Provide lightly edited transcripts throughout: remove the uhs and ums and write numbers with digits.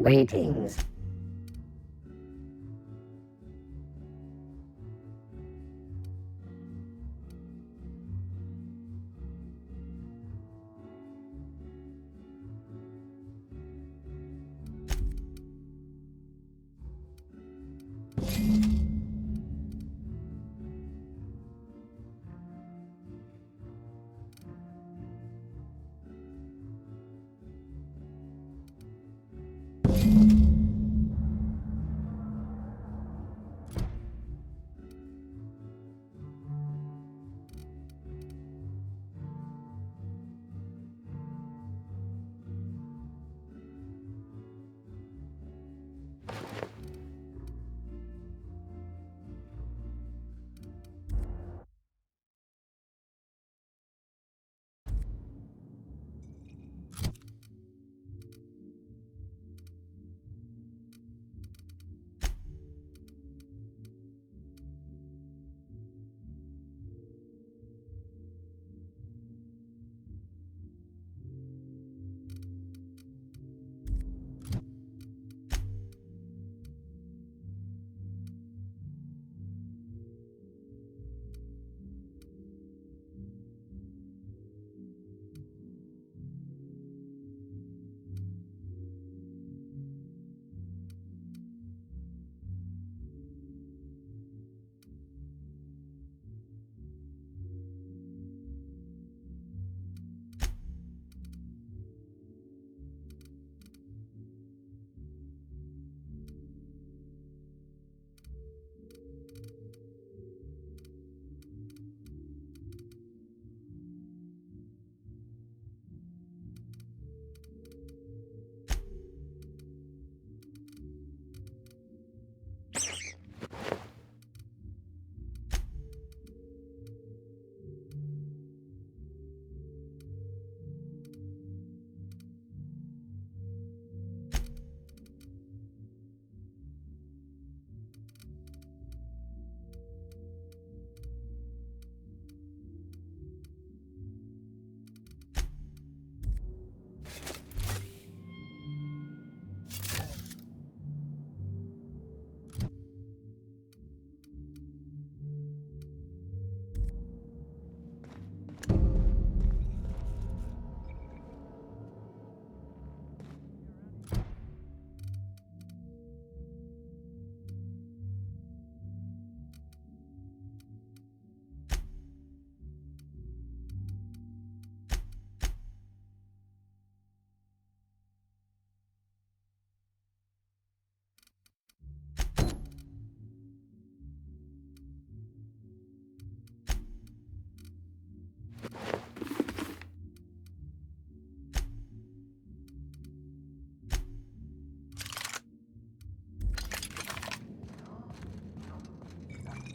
Greetings.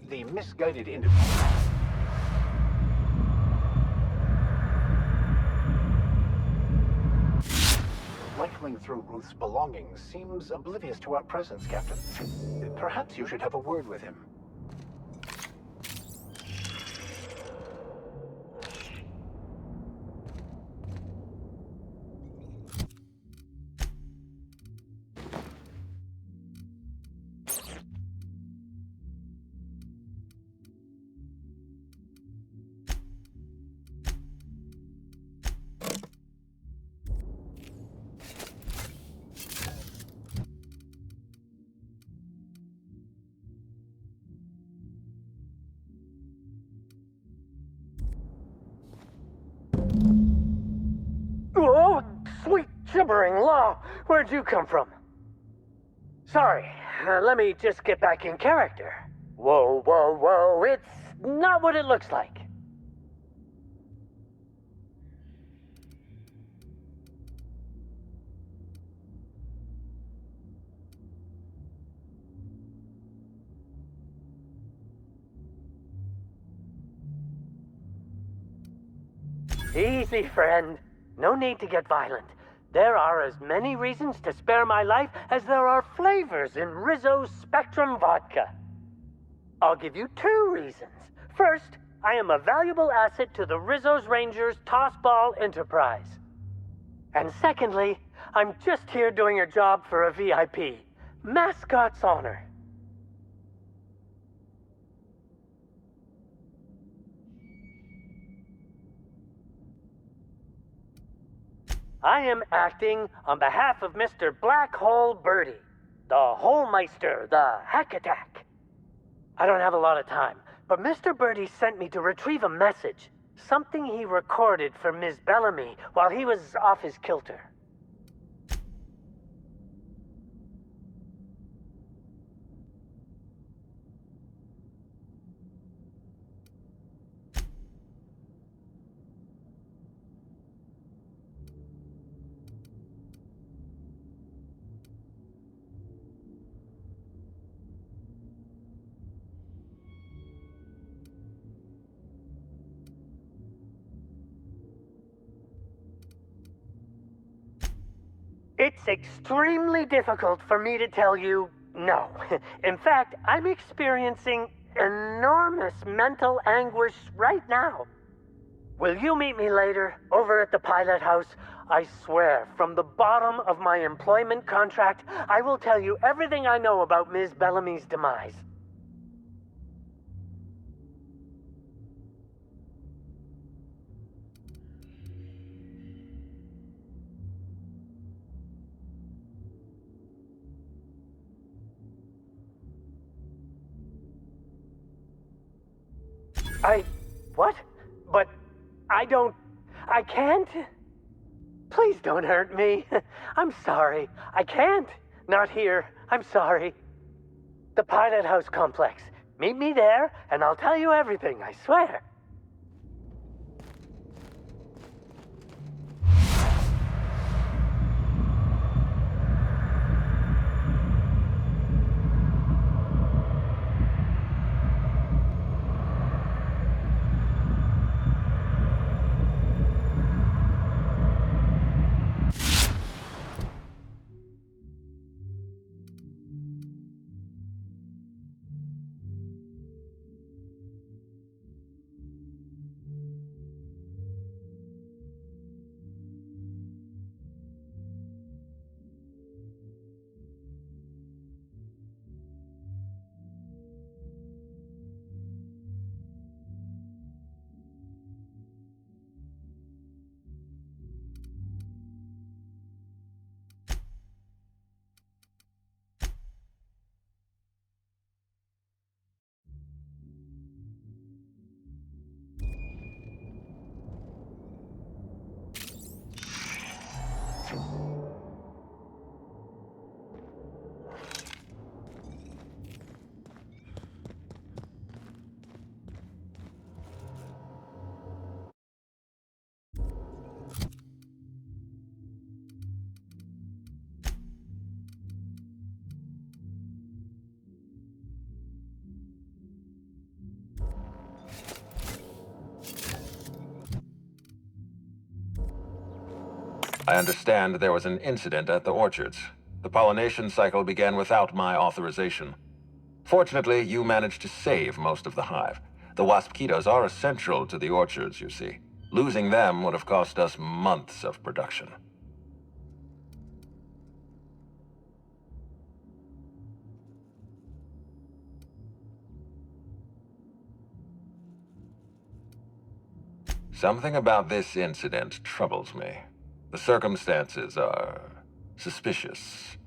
The misguided individual. Rifling through Ruth's belongings seems oblivious to our presence, Captain. Perhaps you should have a word with him. Oh, sweet gibbering law! Where'd you come from? Sorry, let me just get back in character. Whoa, whoa, whoa, it's not what it looks like. Easy, friend. No need to get violent. There are as many reasons to spare my life as there are flavors in Rizzo's Spectrum vodka. I'll give you 2 reasons. First, I am a valuable asset to the Rizzo's Rangers Tossball enterprise. And secondly, I'm just here doing a job for a VIP. Mascot's honor. I am acting on behalf of Mr. Black Hole Birdie, the Holmeister, the Hack Attack. I don't have a lot of time, but Mr. Birdie sent me to retrieve a message, something he recorded for Ms. Bellamy while he was off his kilter. It's extremely difficult for me to tell you no. In fact, I'm experiencing enormous mental anguish right now. Will you meet me later, over at the pilot house? I swear, from the bottom of my employment contract, I will tell you everything I know about Ms. Bellamy's demise. What? But I can't? Please don't hurt me. I'm sorry. I can't. Not here. I'm sorry. The Pilot House complex. Meet me there, and I'll tell you everything, I swear. I understand there was an incident at the orchards. The pollination cycle began without my authorization. Fortunately, you managed to save most of the hive. The wasp-ketos are essential to the orchards, you see. Losing them would have cost us months of production. Something about this incident troubles me. The circumstances are suspicious.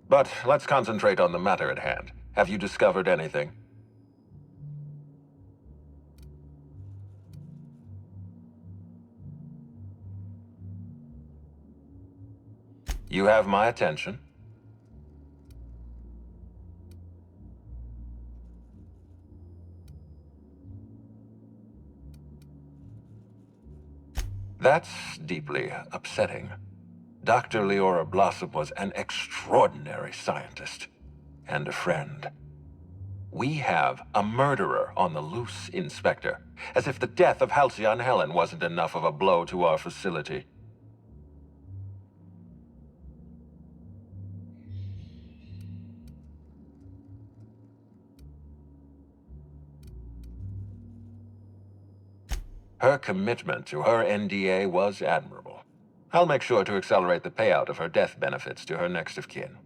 But let's concentrate on the matter at hand. Have you discovered anything? You have my attention. That's deeply upsetting. Dr. Leora Blossom was an extraordinary scientist and a friend. We have a murderer on the loose, Inspector, as if the death of Halcyon Helen wasn't enough of a blow to our facility. Her commitment to her NDA was admirable. I'll make sure to accelerate the payout of her death benefits to her next of kin.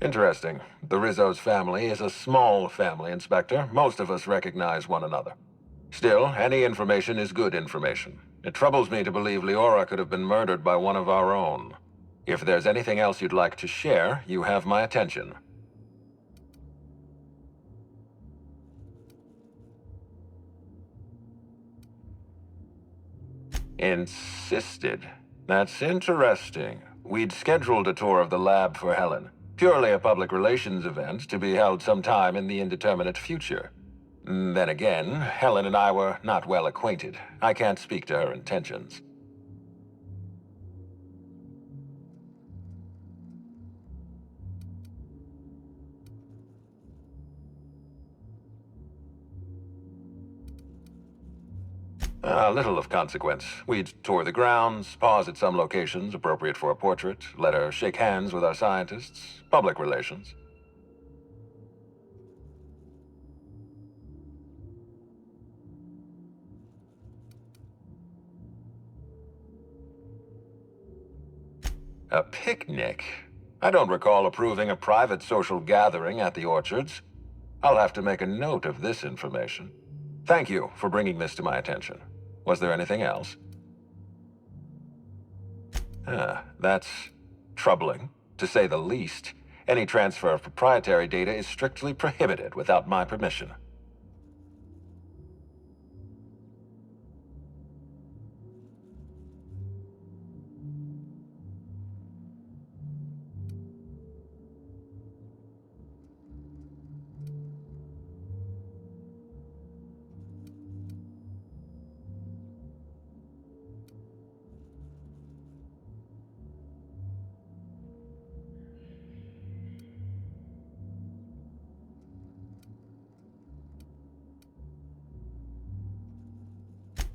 Interesting. The Rizzo's family is a small family, Inspector. Most of us recognize one another. Still, any information is good information. It troubles me to believe Leora could have been murdered by one of our own. If there's anything else you'd like to share, you have my attention. Insisted? That's interesting. We'd scheduled a tour of the lab for Helen. Purely a public relations event to be held sometime in the indeterminate future. Then again, Helen and I were not well acquainted. I can't speak to her intentions. Little of consequence. We'd tour the grounds, pause at some locations appropriate for a portrait, let her shake hands with our scientists. Public relations. A picnic? I don't recall approving a private social gathering at the orchards. I'll have to make a note of this information. Thank you for bringing this to my attention. Was there anything else? That's troubling, to say the least. Any transfer of proprietary data is strictly prohibited without my permission.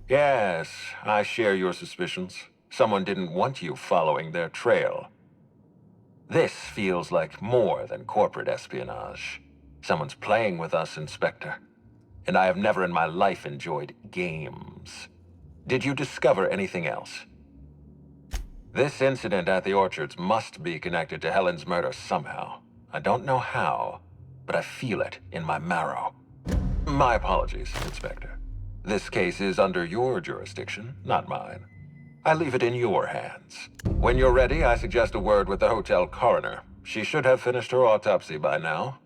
Yes, I share your suspicions. Someone didn't want you following their trail. This feels like more than corporate espionage. Someone's playing with us, Inspector. And I have never in my life enjoyed games. Did you discover anything else? This incident at the orchards must be connected to Helen's murder somehow. I don't know how, but I feel it in my marrow. My apologies, Inspector. This case is under your jurisdiction, not mine. I leave it in your hands. When you're ready, I suggest a word with the hotel coroner. She should have finished her autopsy by now.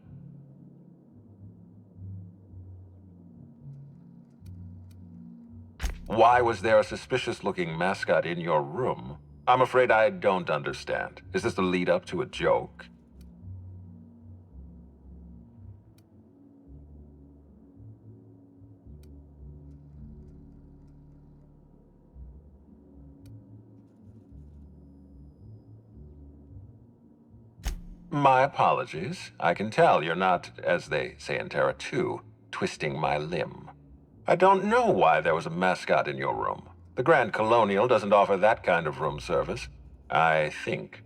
Why was there a suspicious-looking mascot in your room? I'm afraid I don't understand. Is this the lead-up to a joke? My apologies. I can tell you're not, as they say in Terra 2, twisting my limb. I don't know why there was a mascot in your room. The Grand Colonial doesn't offer that kind of room service, I think.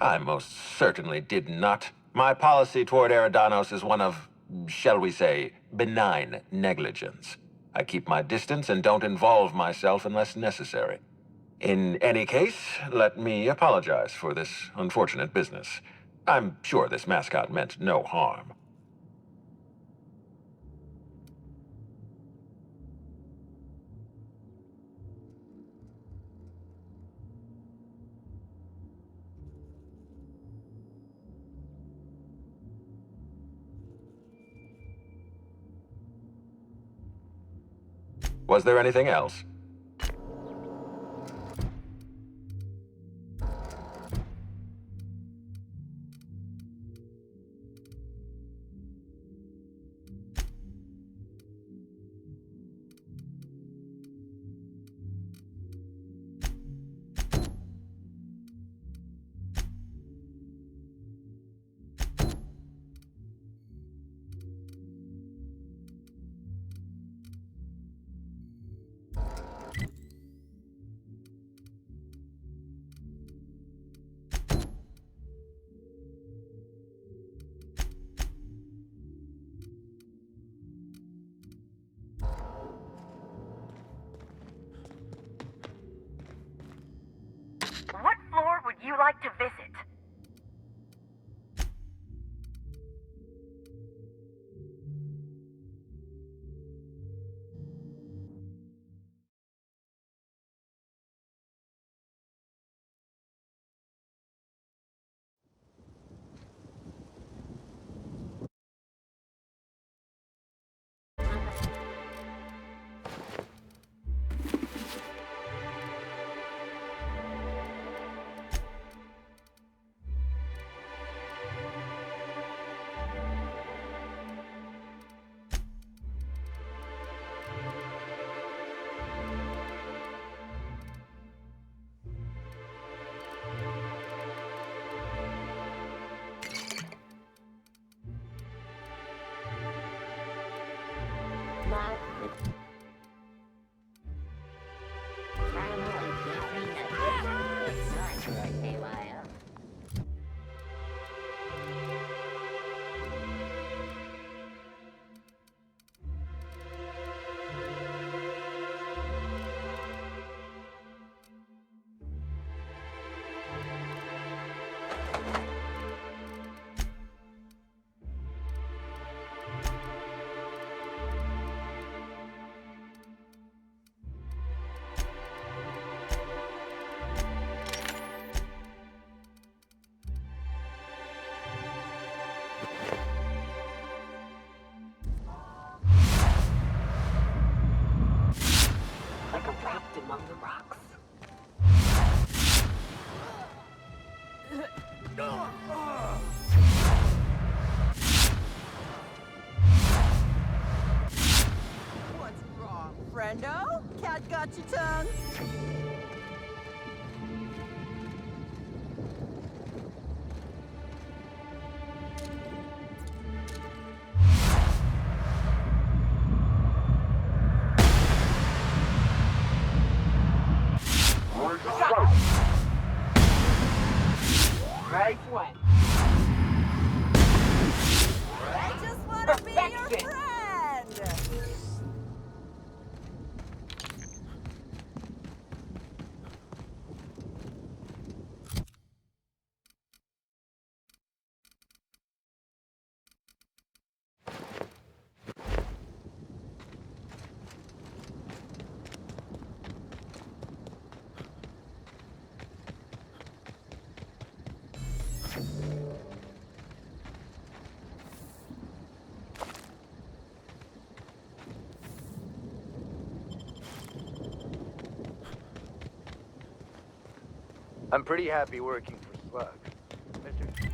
I most certainly did not. My policy toward Eridanos is one of, shall we say, benign negligence. I keep my distance and don't involve myself unless necessary. In any case, let me apologize for this unfortunate business. I'm sure this mascot meant no harm. Was there anything else? What floor would you like to visit? Wrapped among the rocks. What's wrong, friendo? Cat got your tongue? Right way. I just want to be your friend! I'm pretty happy working for Slug. Mr. King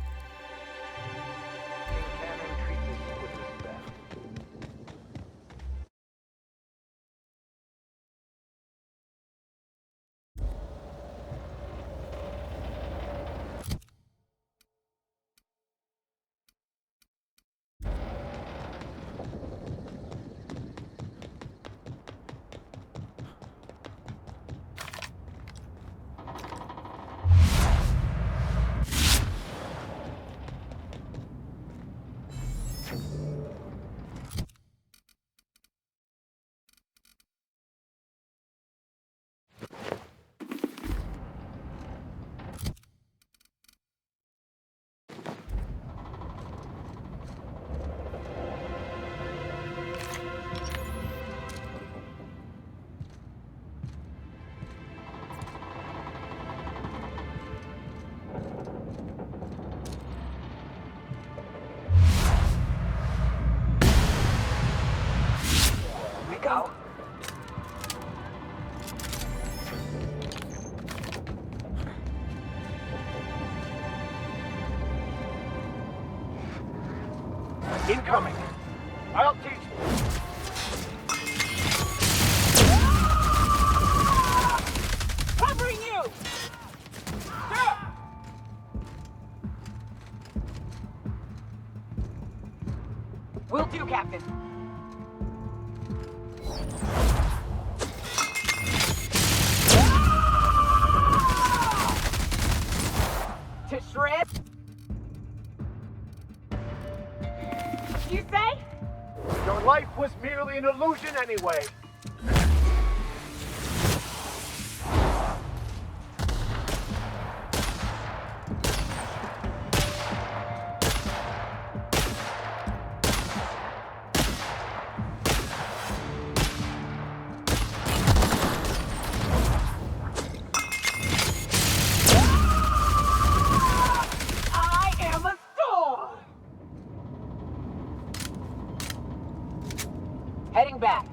Cannon treats us with respect. Go. Incoming. I'll teach you. Covering you! Will do, Captain. To shred? You say? Your life was merely an illusion anyway. I am a storm! Heading back.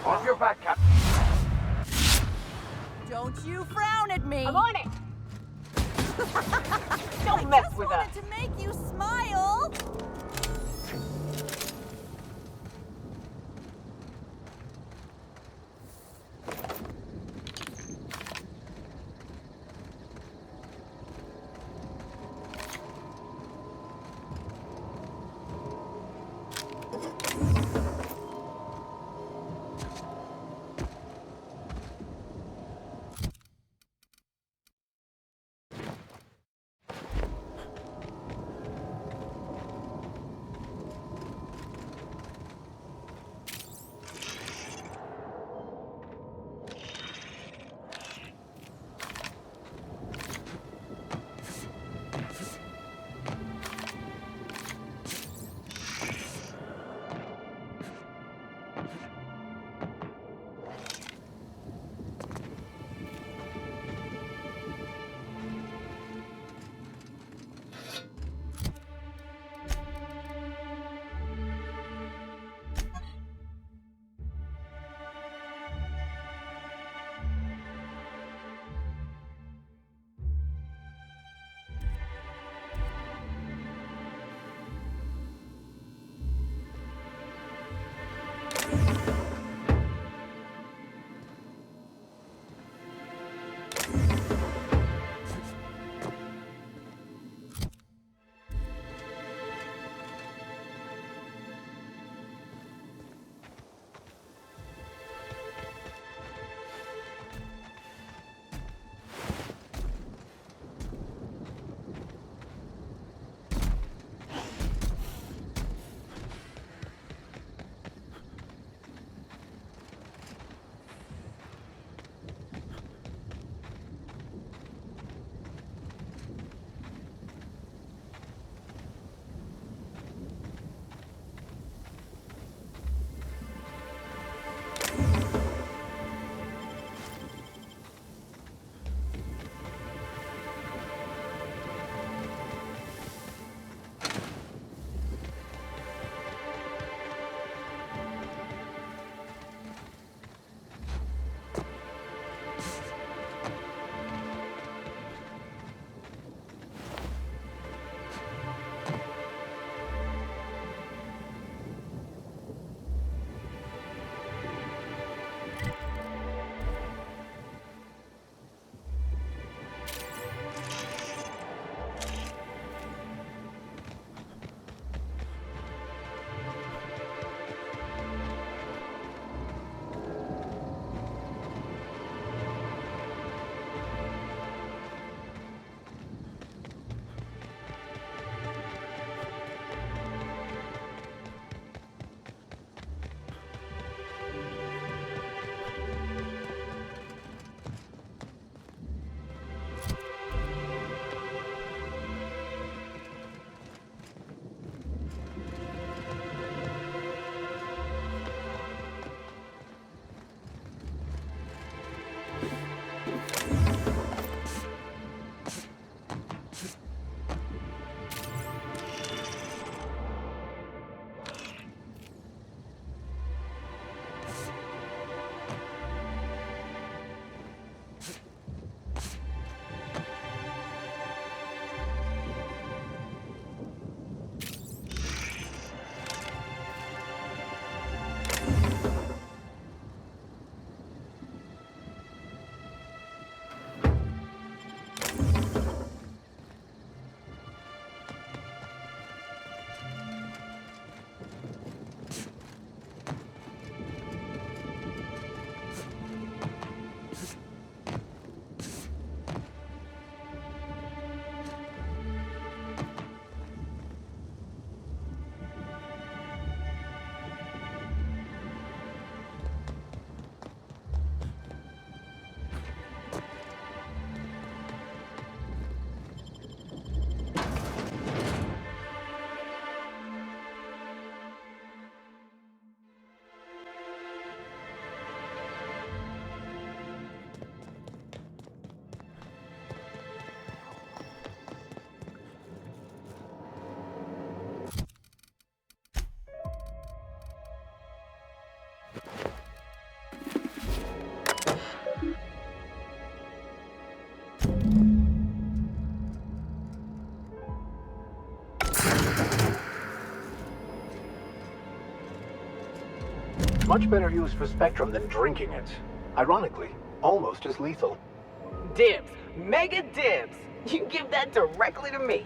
Off your back, Captain. Don't you frown at me! I'm on it! Don't mess Just with wanted us! to make you smile! Much better use for Spectrum than drinking it. Ironically, almost as lethal. Dibs. Mega dibs. You give that directly to me.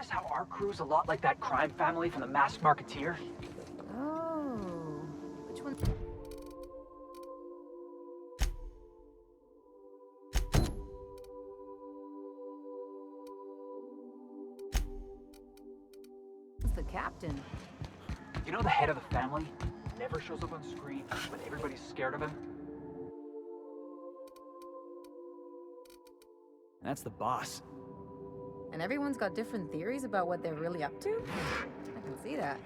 notice how our crew's a lot like that crime family from The Masked Marketeer? Oh, which one? It's the captain. You know the head of the family? Never shows up on screen, but everybody's scared of him? That's the boss. And everyone's got different theories about what they're really up to? I can see that.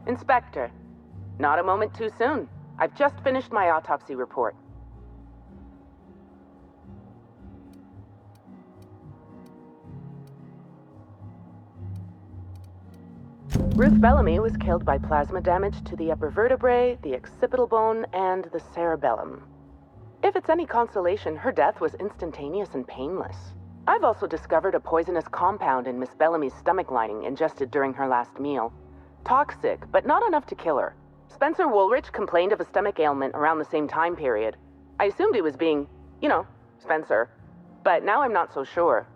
Inspector, not a moment too soon. I've just finished my autopsy report. Ruth Bellamy was killed by plasma damage to the upper vertebrae, the occipital bone, and the cerebellum. If it's any consolation, her death was instantaneous and painless. I've also discovered a poisonous compound in Miss Bellamy's stomach lining ingested during her last meal. Toxic, but not enough to kill her. Spencer Woolrich complained of a stomach ailment around the same time period. I assumed he was being, Spencer. But now I'm not so sure.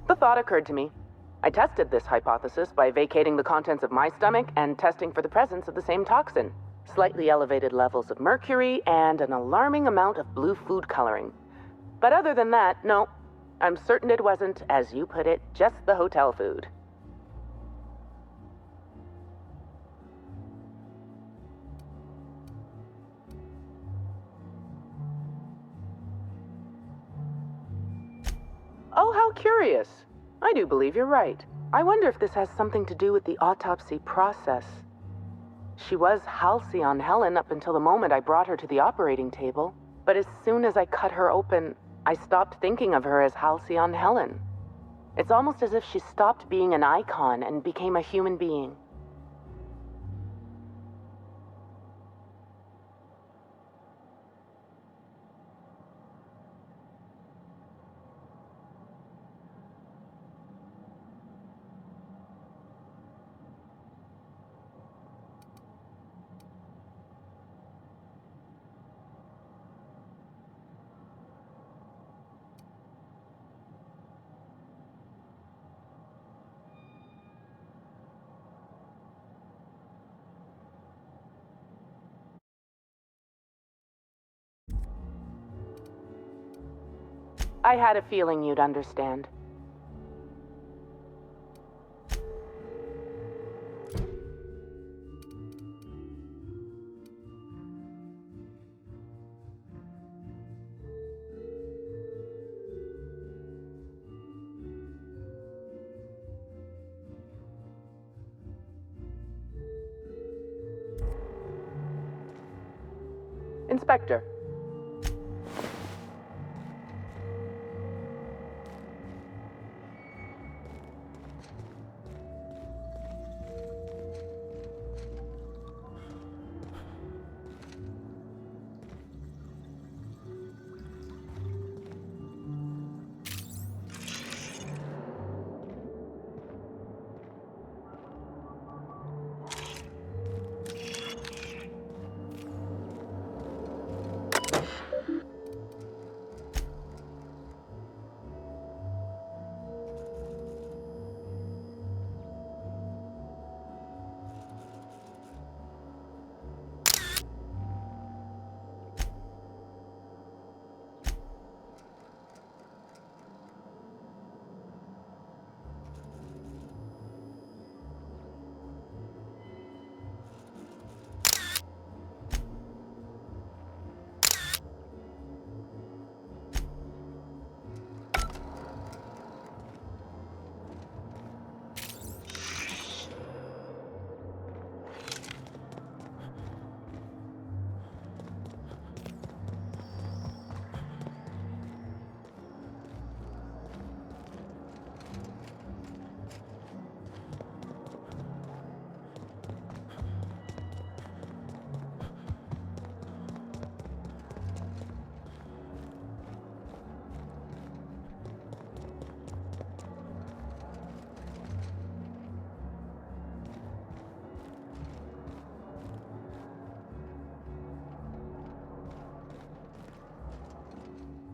The thought occurred to me. I tested this hypothesis by vacating the contents of my stomach and testing for the presence of the same toxin. Slightly elevated levels of mercury and an alarming amount of blue food coloring. But other than that, no. I'm certain it wasn't, as you put it, just the hotel food. Oh, how curious. I do believe you're right. I wonder if this has something to do with the autopsy process. She was Halcyon Helen up until the moment I brought her to the operating table. But as soon as I cut her open, I stopped thinking of her as Halcyon Helen. It's almost as if she stopped being an icon and became a human being. I had a feeling you'd understand. Inspector.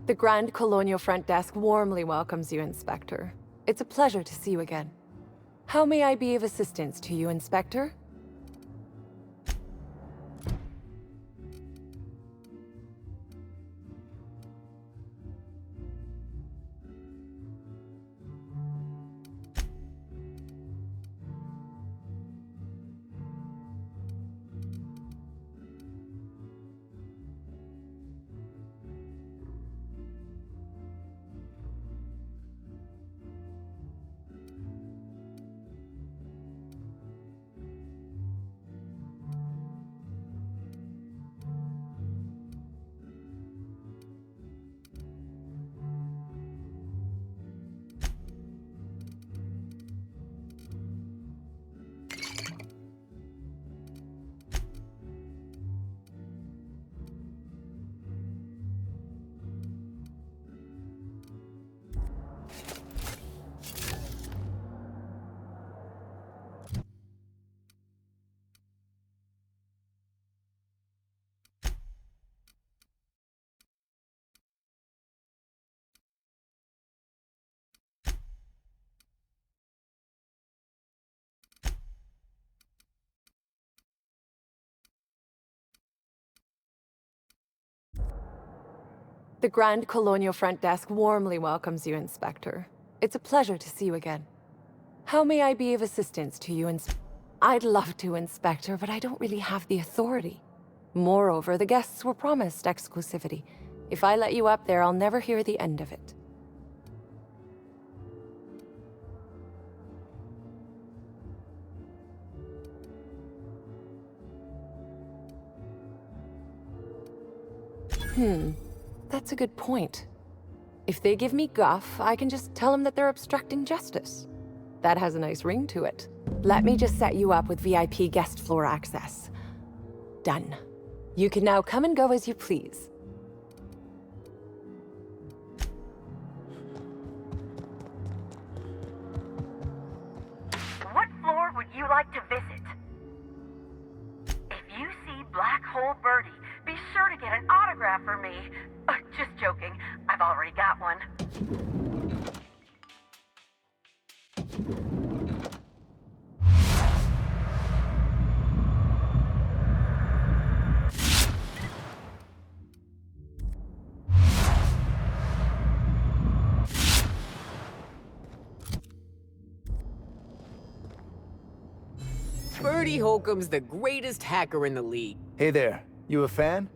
The Grand Colonial Front Desk warmly welcomes you, Inspector. It's a pleasure to see you again. How may I be of assistance to you, Inspector? The Grand Colonial Front Desk warmly welcomes you, Inspector. It's a pleasure to see you again. How may I be of assistance to you, I'd love to, Inspector, but I don't really have the authority. Moreover, the guests were promised exclusivity. If I let you up there, I'll never hear the end of it. That's a good point. If they give me guff, I can just tell them that they're obstructing justice. That has a nice ring to it. Let me just set you up with VIP guest floor access. Done. You can now come and go as you please. What floor would you like to visit? If you see Black Hole Birdie, be sure to get an autograph for me. Just joking. I've already got one. Birdie Holcomb's the greatest hacker in the league. Hey there, you a fan?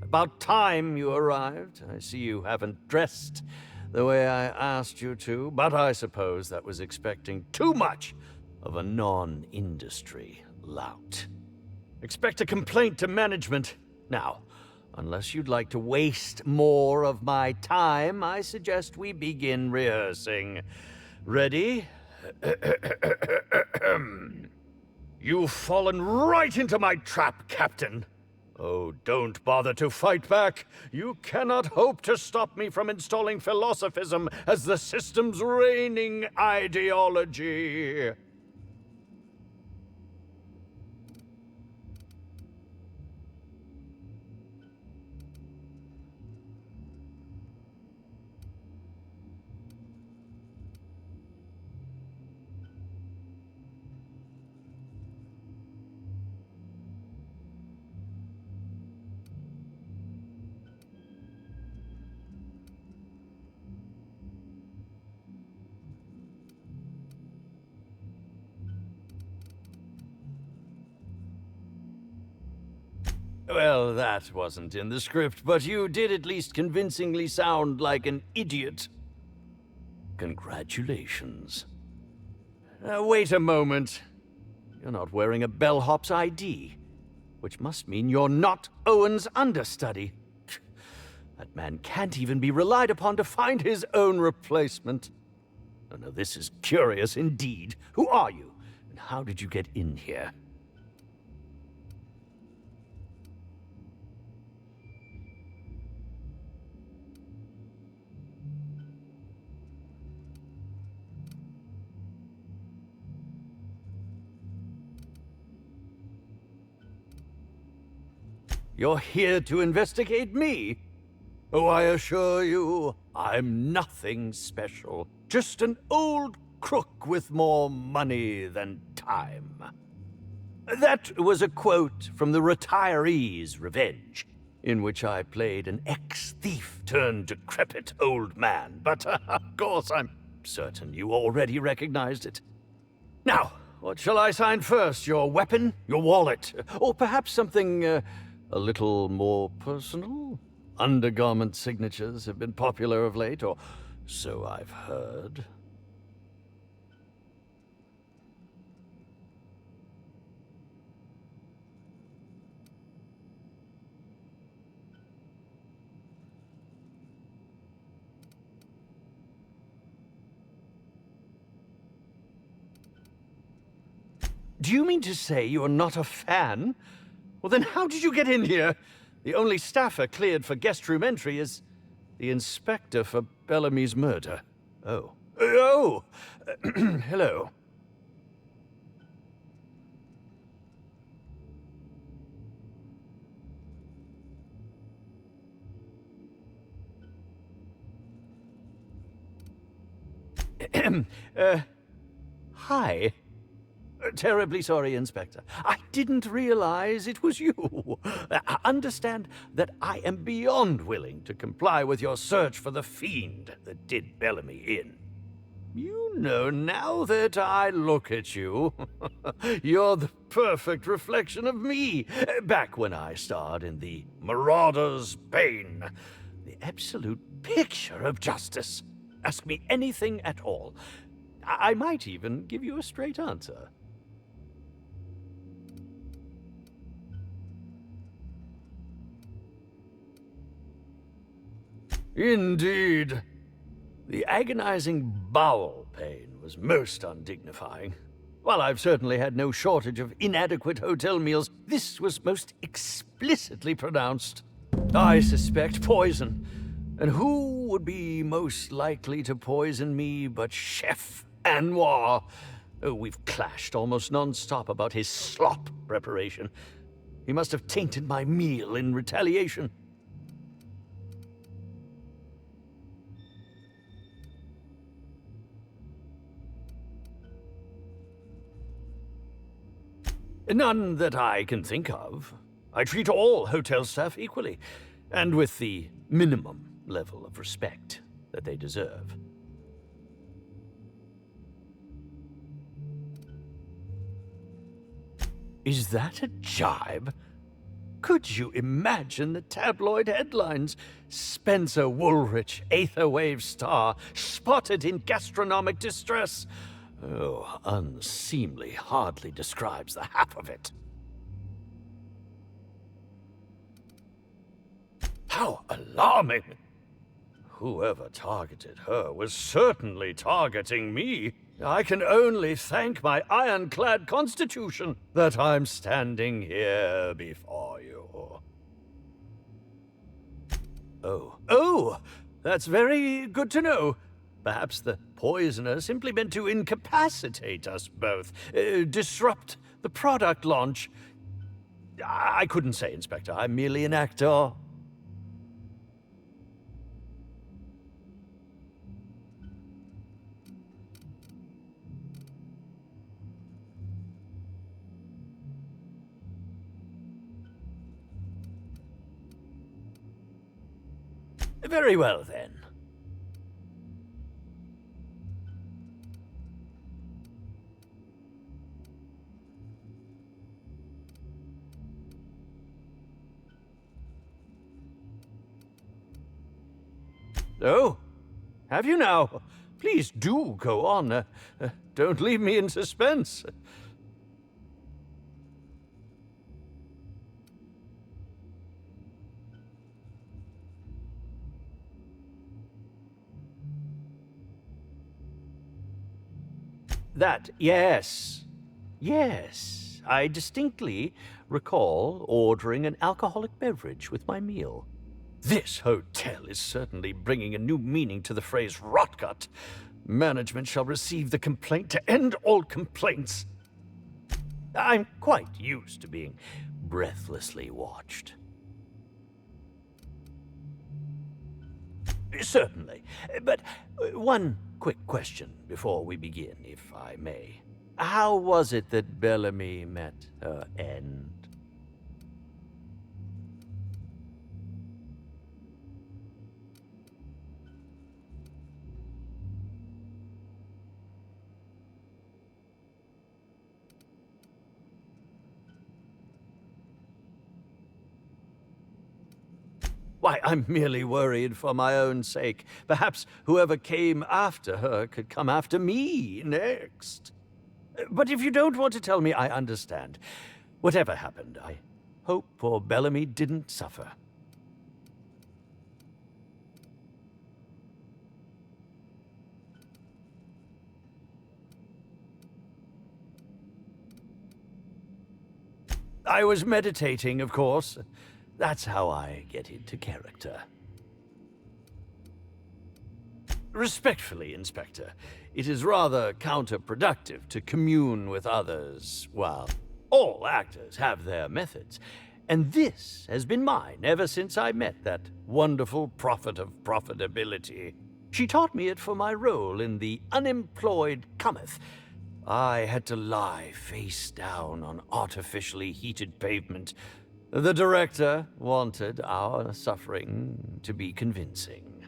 About time you arrived. I see you haven't dressed the way I asked you to, but I suppose that was expecting too much of a non-industry lout. Expect a complaint to management. Now, unless you'd like to waste more of my time, I suggest we begin rehearsing. Ready? You've fallen right into my trap, Captain. Oh, don't bother to fight back. You cannot hope to stop me from installing philosophism as the system's reigning ideology. Well, that wasn't in the script, but you did at least convincingly sound like an idiot. Congratulations. Wait a moment. You're not wearing a bellhop's ID, which must mean you're not Owen's understudy. That man can't even be relied upon to find his own replacement. Oh, no, this is curious indeed. Who are you, and how did you get in here? You're here to investigate me? Oh, I assure you, I'm nothing special. Just an old crook with more money than time. That was a quote from The Retiree's Revenge, in which I played an ex-thief turned decrepit old man. But, of course, I'm certain you already recognized it. Now, what shall I sign first? Your weapon? Your wallet? Or perhaps something, a little more personal? Undergarment signatures have been popular of late, or so I've heard. Do you mean to say you're not a fan? Well, then how did you get in here? The only staffer cleared for guest room entry is the inspector for Bellamy's murder. Oh. Oh! Hello. Hi. Terribly sorry, Inspector. I didn't realize it was you. Understand that I am beyond willing to comply with your search for the fiend that did Bellamy in. You know, now that I look at you, you're the perfect reflection of me, back when I starred in The Marauder's Bane. The absolute picture of justice. Ask me anything at all. I might even give you a straight answer. Indeed. The agonizing bowel pain was most undignifying. While I've certainly had no shortage of inadequate hotel meals, this was most explicitly pronounced. I suspect poison. And who would be most likely to poison me but Chef Anwar? Oh, we've clashed almost non-stop about his slop preparation. He must have tainted my meal in retaliation. None that I can think of. I treat all hotel staff equally, and with the minimum level of respect that they deserve. Is that a jibe? Could you imagine the tabloid headlines? Spencer Woolrich, Aetherwave star, spotted in gastronomic distress. Oh, unseemly hardly describes the half of it. How alarming! Whoever targeted her was certainly targeting me. I can only thank my ironclad constitution that I'm standing here before you. Oh, that's very good to know. Perhaps the poisoner simply meant to incapacitate us both, disrupt the product launch. I couldn't say, Inspector. I'm merely an actor. Very well, then. Oh, have you now? Please do go on. Don't leave me in suspense. That, yes. Yes, I distinctly recall ordering an alcoholic beverage with my meal. This hotel is certainly bringing a new meaning to the phrase rotgut. Management shall receive the complaint to end all complaints. I'm quite used to being breathlessly watched. Certainly, but one quick question before we begin, if I may. How was it that Bellamy met her end? Why, I'm merely worried for my own sake. Perhaps whoever came after her could come after me next. But if you don't want to tell me, I understand. Whatever happened, I hope poor Bellamy didn't suffer. I was meditating, of course. That's how I get into character. Respectfully, Inspector, it is rather counterproductive to commune with others while all actors have their methods. And this has been mine ever since I met that wonderful prophet of profitability. She taught me it for my role in The Unemployed Cometh. I had to lie face down on artificially heated pavement. The director wanted our suffering to be convincing.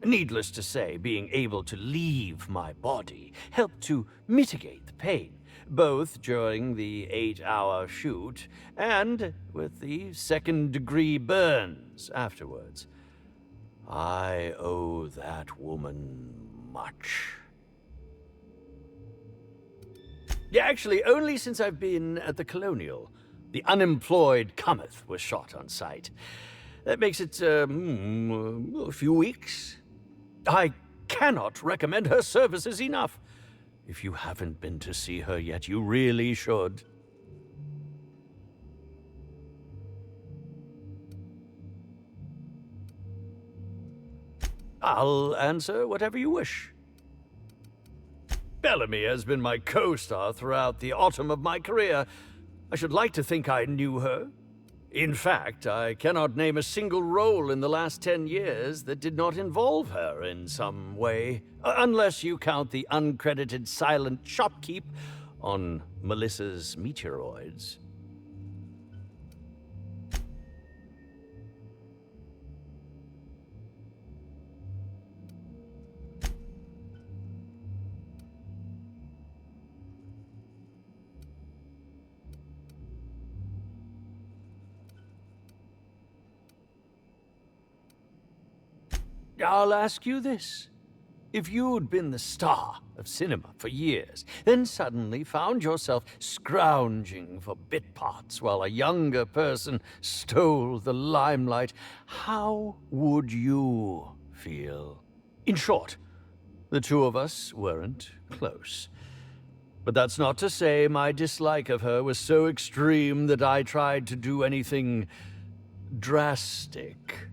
Needless to say, being able to leave my body helped to mitigate the pain, both during the 8-hour shoot and with the second-degree burns afterwards. I owe that woman much. Yeah, actually, only since I've been at the Colonial. The Unemployed Cometh was shot on site. That makes it, a few weeks. I cannot recommend her services enough. If you haven't been to see her yet, you really should. I'll answer whatever you wish. Bellamy has been my co-star throughout the autumn of my career. I should like to think I knew her. In fact, I cannot name a single role in the last 10 years that did not involve her in some way, unless you count the uncredited silent shopkeep on Melissa's Meteoroids. I'll ask you this. If you'd been the star of cinema for years, then suddenly found yourself scrounging for bit parts while a younger person stole the limelight, how would you feel? In short, the two of us weren't close. But that's not to say my dislike of her was so extreme that I tried to do anything drastic.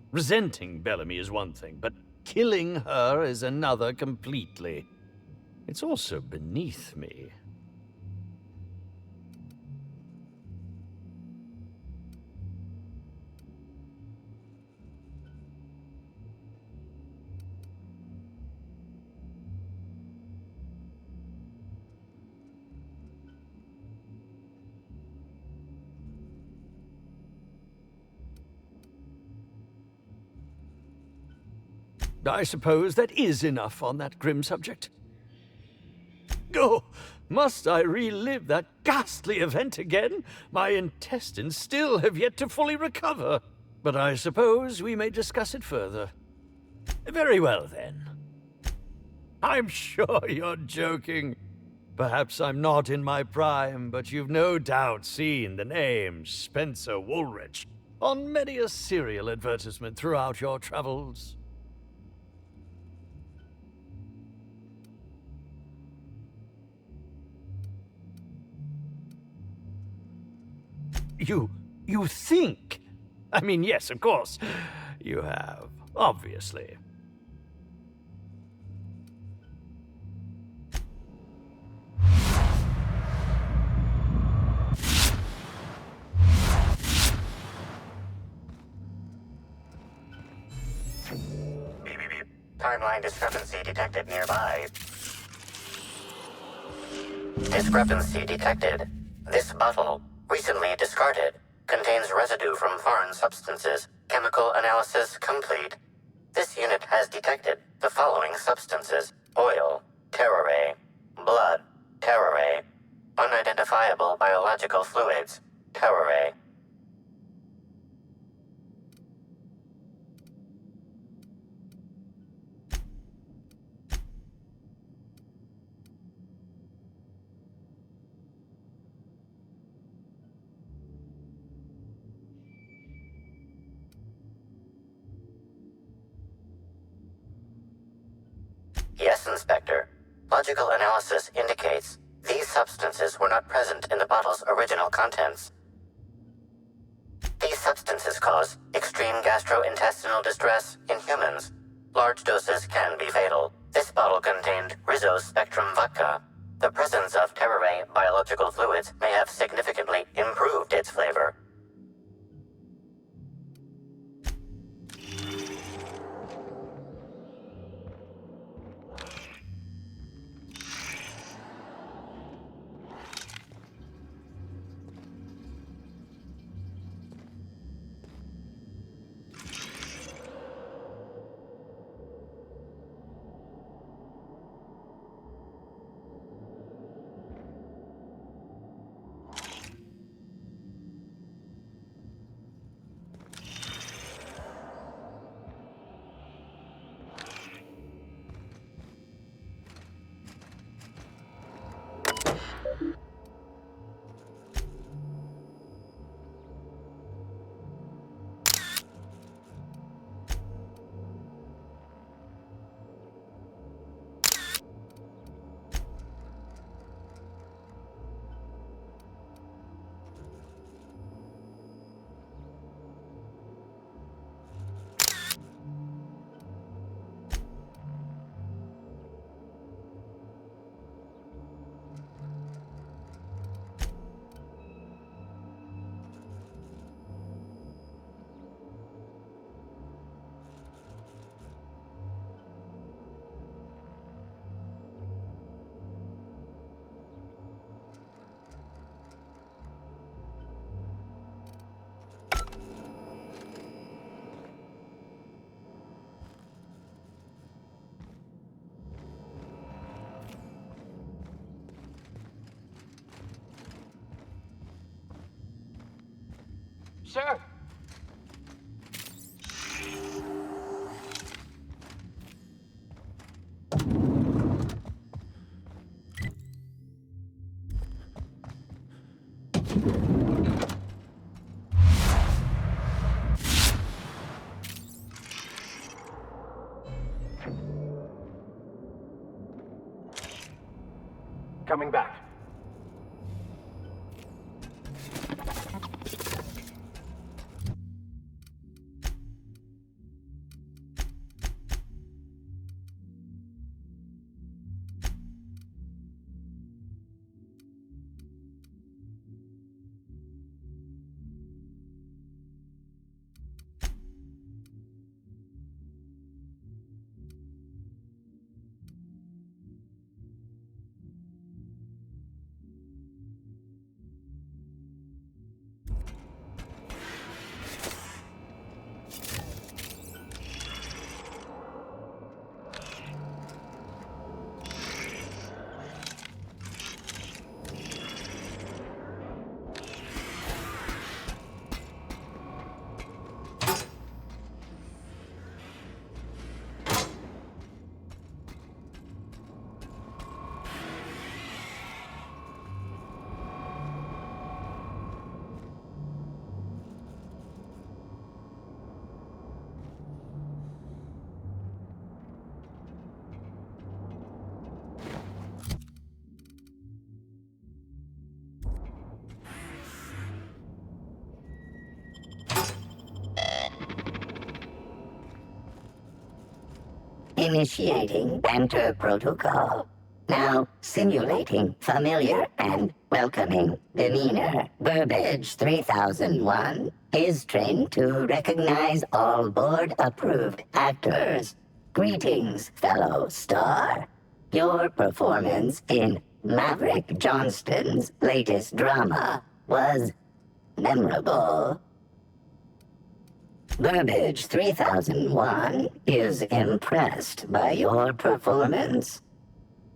Resenting Bellamy is one thing, but killing her is another completely. It's also beneath me. I suppose that is enough on that grim subject. Oh, must I relive that ghastly event again? My intestines still have yet to fully recover. But I suppose we may discuss it further. Very well, then. I'm sure you're joking. Perhaps I'm not in my prime, but you've no doubt seen the name Spencer Woolrich on many a serial advertisement throughout your travels. You think? I mean, yes, of course. You have, obviously. Timeline discrepancy detected nearby. Discrepancy detected. This bottle, recently discarded, contains residue from foreign substances. Chemical analysis complete. This unit has detected the following substances: oil, terroré, blood, terroré, unidentifiable biological fluids, terroré. Yes, Inspector. Logical analysis indicates these substances were not present in the bottle's original contents. These substances cause extreme gastrointestinal distress in humans. Large doses can be fatal. This bottle contained Rizzo's Spectrum vodka. The presence of terroré biological fluids may have significantly improved its flavor. Sure. Coming back. Initiating banter protocol. Now simulating familiar and welcoming demeanor. Burbage 3001 is trained to recognize all board-approved actors. Greetings, fellow star. Your performance in Maverick Johnston's latest drama was memorable. Burbage 3001 is impressed by your performance.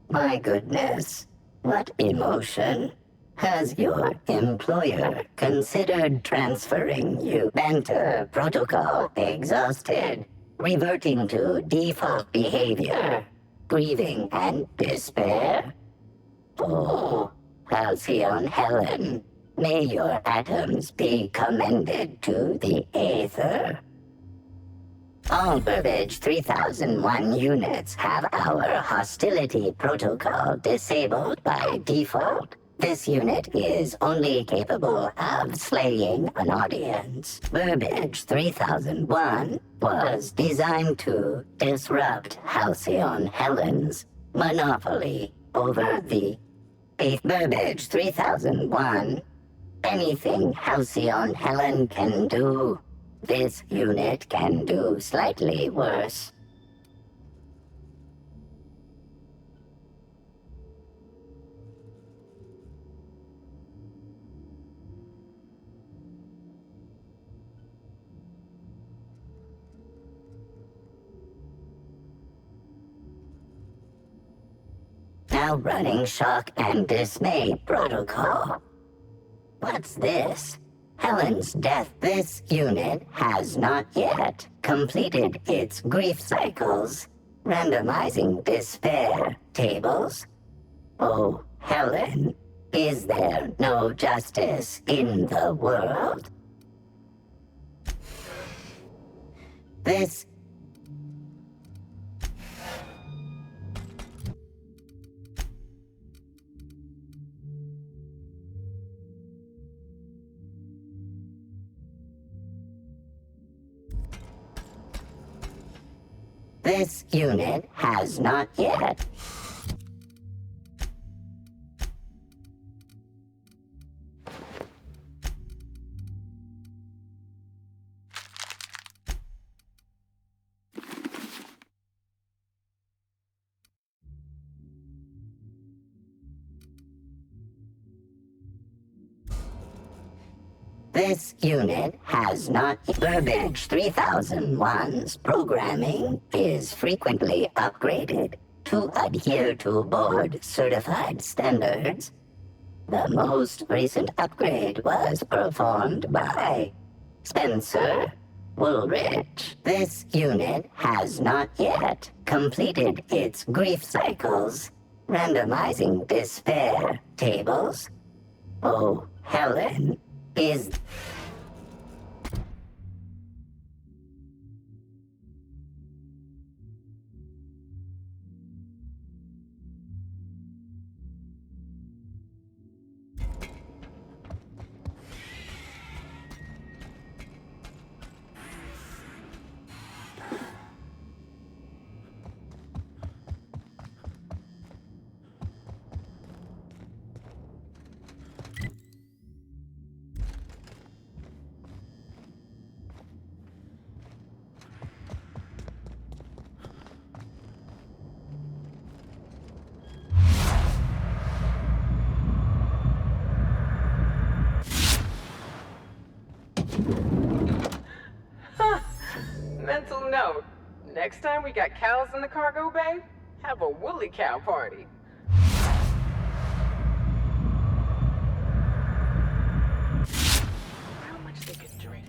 My goodness, what emotion? Has your employer considered transferring you? Banter protocol exhausted, reverting to default behavior, grieving and despair. Oh, Halcyon Helen, may your atoms be commended to the aether. All Burbage 3001 units have our hostility protocol disabled by default. This unit is only capable of slaying an audience. Burbage 3001 was designed to disrupt Halcyon Helen's monopoly over the Burbage 3001. Anything Halcyon Helen can do, this unit can do slightly worse. Now running shock and dismay protocol. What's this? Helen's death. This unit has not yet completed its grief cycles, randomizing despair tables. Oh, Helen, is there no justice in the world? This unit has not yet. This unit has not. Burbage 3001's programming is frequently upgraded to adhere to board-certified standards. The most recent upgrade was performed by Spencer Woolrich. This unit has not yet completed its grief cycles, randomizing despair tables. Oh, Helen is... Mental note, next time we got cows in the cargo bay, have a woolly cow party. How much they could drink?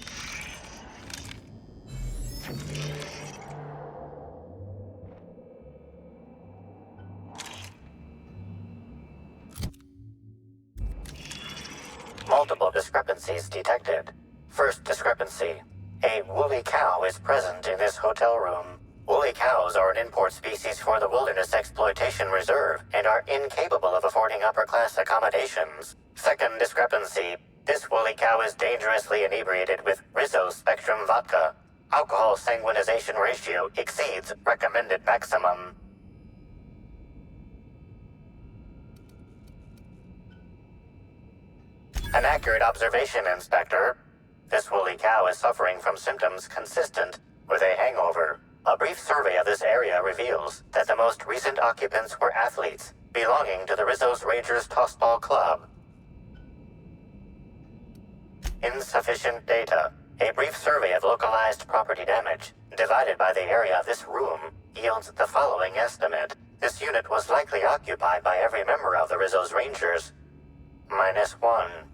Multiple discrepancies detected. First discrepancy. A woolly cow is present in this hotel room. Woolly cows are an import species for the Wilderness Exploitation Reserve and are incapable of affording upper-class accommodations. Second discrepancy. This woolly cow is dangerously inebriated with Rizzo Spectrum vodka. Alcohol sanguinization ratio exceeds recommended maximum. An accurate observation, Inspector. This woolly cow is suffering from symptoms consistent with a hangover. A brief survey of this area reveals that the most recent occupants were athletes belonging to the Rizzo's Rangers Tossball Club. Insufficient data. A brief survey of localized property damage, divided by the area of this room, yields the following estimate. This unit was likely occupied by every member of the Rizzo's Rangers. -1.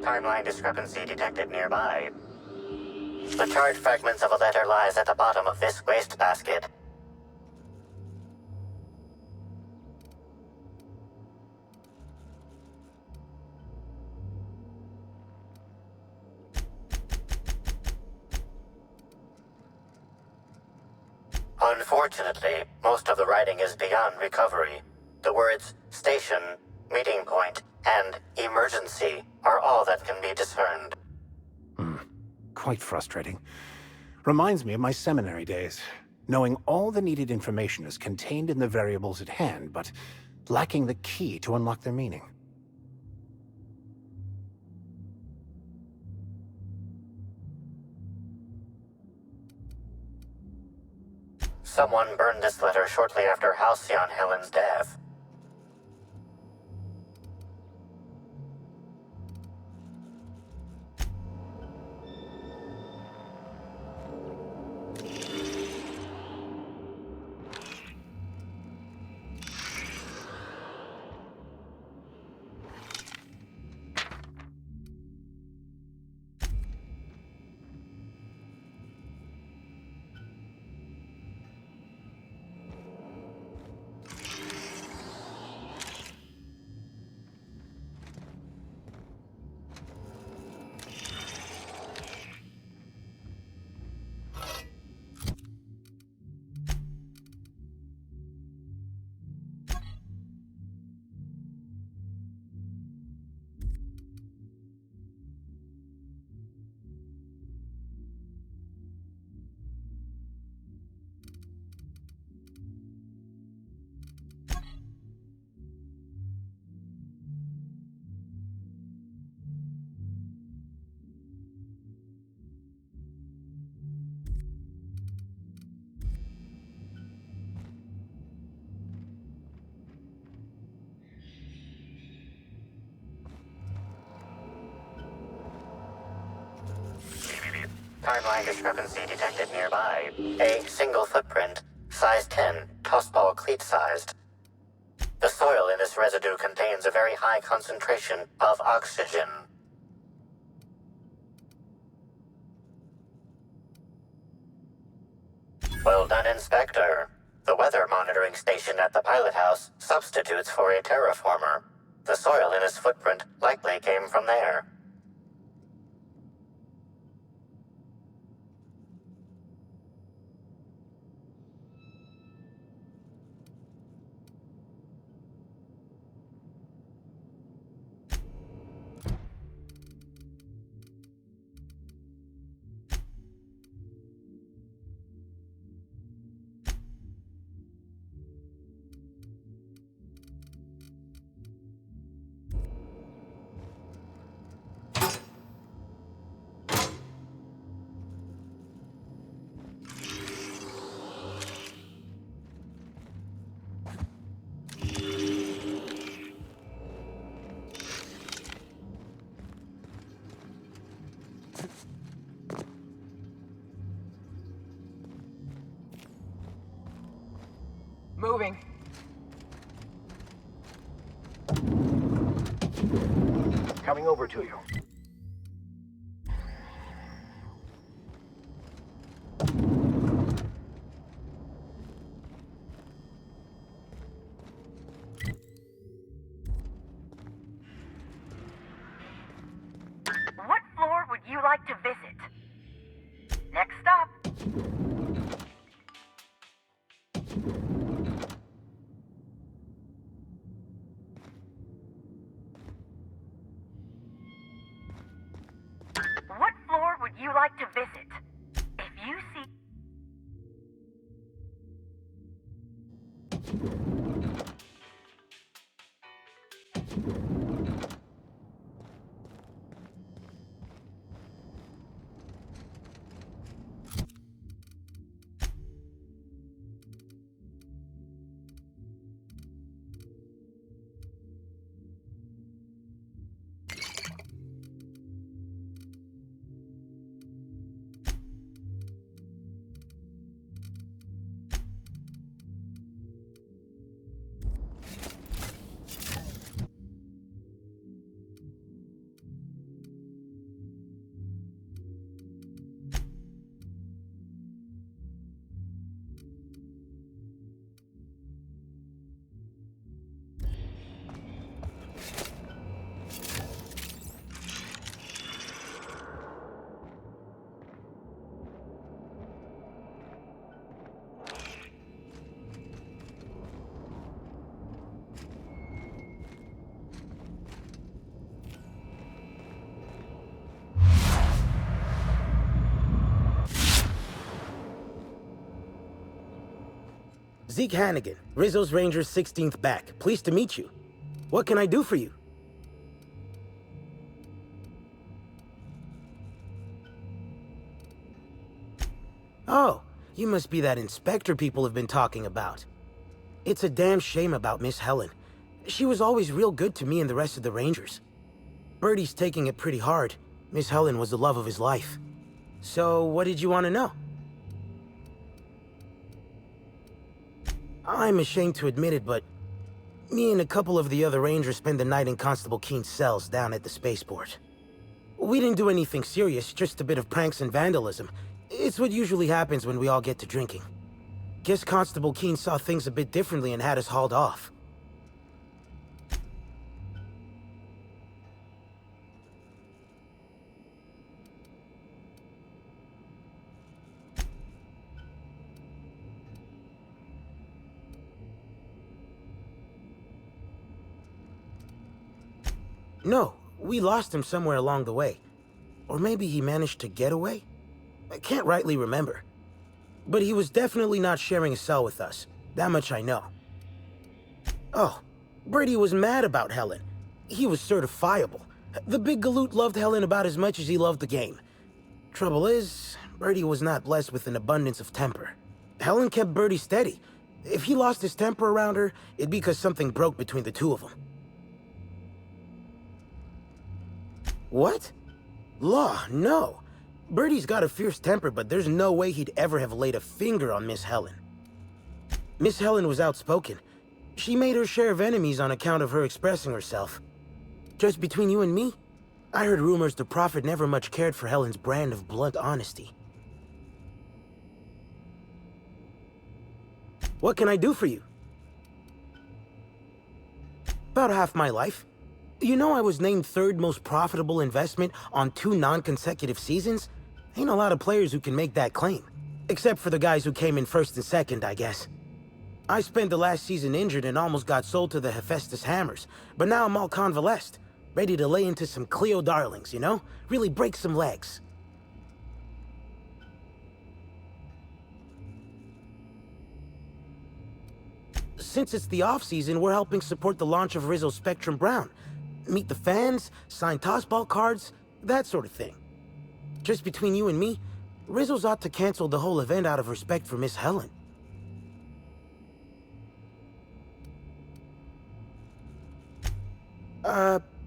Timeline discrepancy detected nearby. The charred fragments of a letter lies at the bottom of this wastebasket. Unfortunately, most of the writing is beyond recovery. The words station, meeting point, and emergency are all that can be discerned. Quite frustrating. Reminds me of my seminary days. Knowing all the needed information is contained in the variables at hand, but lacking the key to unlock their meaning. Someone burned this letter shortly after Halcyon Helen's death. Timeline discrepancy detected nearby. A single footprint, size 10, tossball cleat-sized. The soil in this residue contains a very high concentration of oxygen. Well done, Inspector. The weather monitoring station at the pilot house substitutes for a terraformer. The soil in his footprint likely came from there. Moving. Coming over to you. What floor would you like to visit? Next stop. What floor would you like to visit? If you see... Zeke Hannigan, Rizzo's Rangers 16th back. Pleased to meet you. What can I do for you? Oh, you must be that inspector people have been talking about. It's a damn shame about Miss Helen. She was always real good to me and the rest of the Rangers. Birdie's taking it pretty hard. Miss Helen was the love of his life. So, what did you want to know? I'm ashamed to admit it, but me and a couple of the other Rangers spent the night in Constable Keen's cells down at the spaceport. We didn't do anything serious, just a bit of pranks and vandalism. It's what usually happens when we all get to drinking. Guess Constable Keen saw things a bit differently and had us hauled off. No, we lost him somewhere along the way. Or maybe he managed to get away? I can't rightly remember. But he was definitely not sharing a cell with us. That much I know. Oh, Brady was mad about Helen. He was certifiable. The big galoot loved Helen about as much as he loved the game. Trouble is, Brady was not blessed with an abundance of temper. Helen kept Brady steady. If he lost his temper around her, it'd be because something broke between the two of them. What? Law, no. Birdie's got a fierce temper, but there's no way he'd ever have laid a finger on Miss Helen. Miss Helen was outspoken. She made her share of enemies on account of her expressing herself. Just between you and me, I heard rumors the Prophet never much cared for Helen's brand of blunt honesty. What can I do for you? About half my life. You know I was named third most profitable investment on 2 non-consecutive seasons? Ain't a lot of players who can make that claim. Except for the guys who came in first and second, I guess. I spent the last season injured and almost got sold to the Hephaestus Hammers, but now I'm all convalesced, ready to lay into some Cleo darlings, you know? Really break some legs. Since it's the off-season, we're helping support the launch of Rizzo Spectrum Brown. Meet the fans, sign tossball cards, that sort of thing. Just between you and me, Rizzo's ought to cancel the whole event out of respect for Miss Helen.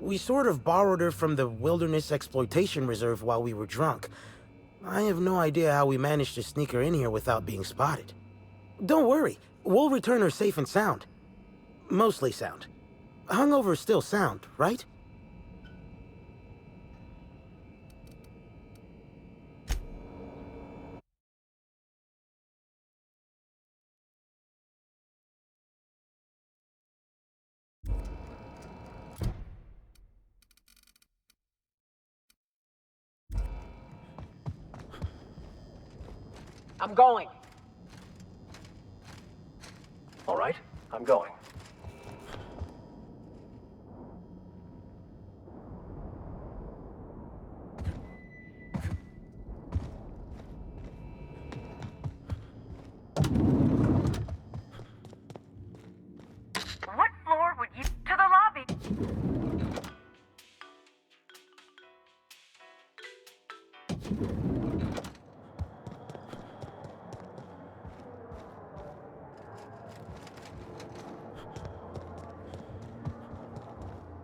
We sort of borrowed her from the Wilderness Exploitation Reserve while we were drunk. I have no idea how we managed to sneak her in here without being spotted. Don't worry. We'll return her safe and sound. Mostly sound. Hungover is still sound, right? I'm going. All right, I'm going. What floor would you... To the lobby.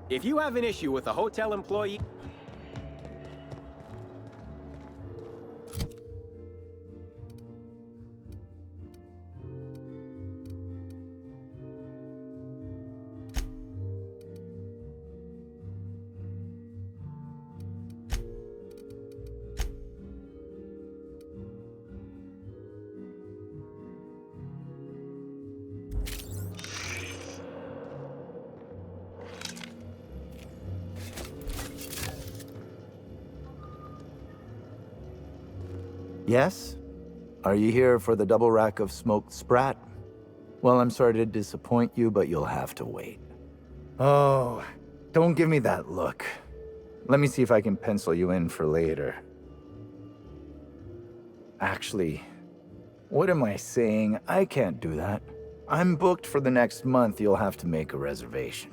If you have an issue with a hotel employee... Yes? Are you here for the double rack of smoked sprat? Well, I'm sorry to disappoint you, but you'll have to wait. Oh, don't give me that look. Let me see if I can pencil you in for later. Actually, what am I saying? I can't do that. I'm booked for the next month. You'll have to make a reservation.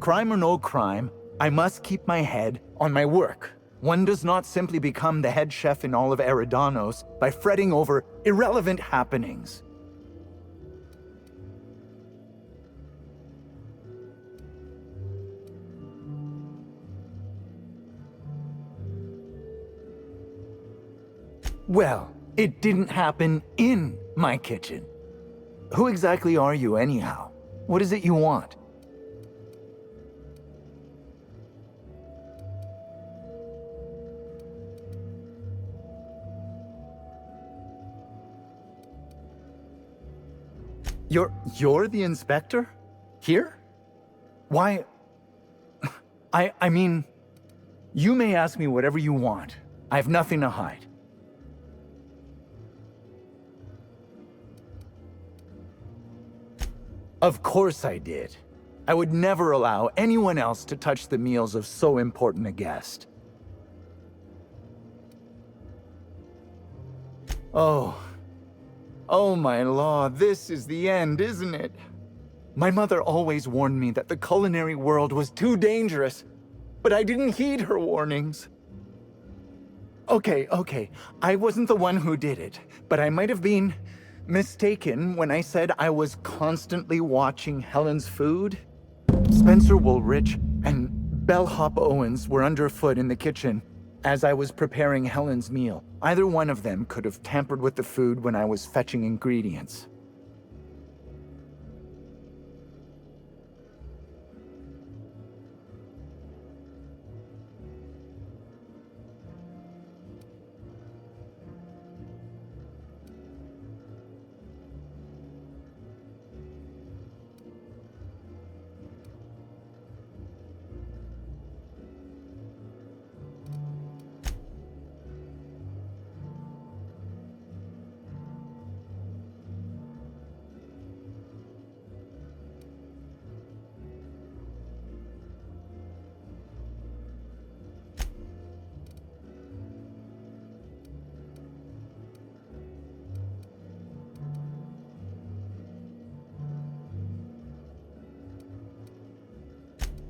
Crime or no crime, I must keep my head on my work. One does not simply become the head chef in all of Eridanos by fretting over irrelevant happenings. Well, it didn't happen in my kitchen. Who exactly are you anyhow? What is it you want? You're the inspector? Here? Why... I mean, you may ask me whatever you want. I have nothing to hide. Of course I did. I would never allow anyone else to touch the meals of so important a guest. Oh my law, this is the end, isn't it? My mother always warned me that the culinary world was too dangerous, but I didn't heed her warnings. Okay, I wasn't the one who did it, but I might have been mistaken when I said I was constantly watching Helen's food. Spencer Woolrich and Bellhop Owens were underfoot in the kitchen as I was preparing Helen's meal. Either one of them could have tampered with the food when I was fetching ingredients.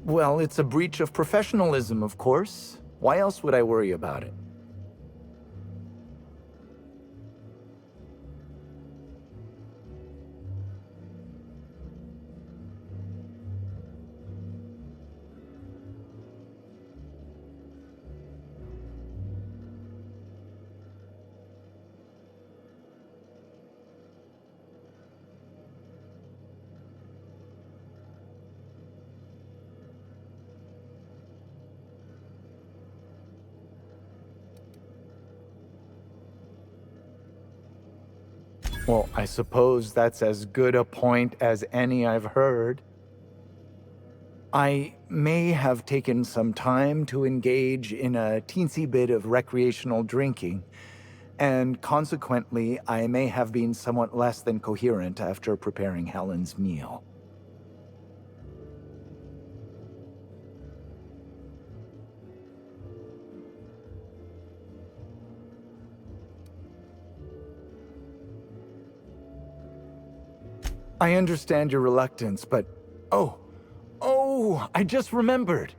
Well, it's a breach of professionalism, of course. Why else would I worry about it? Well, I suppose that's as good a point as any I've heard. I may have taken some time to engage in a teensy bit of recreational drinking, and consequently, I may have been somewhat less than coherent after preparing Helen's meal. I understand your reluctance, but... Oh, I just remembered.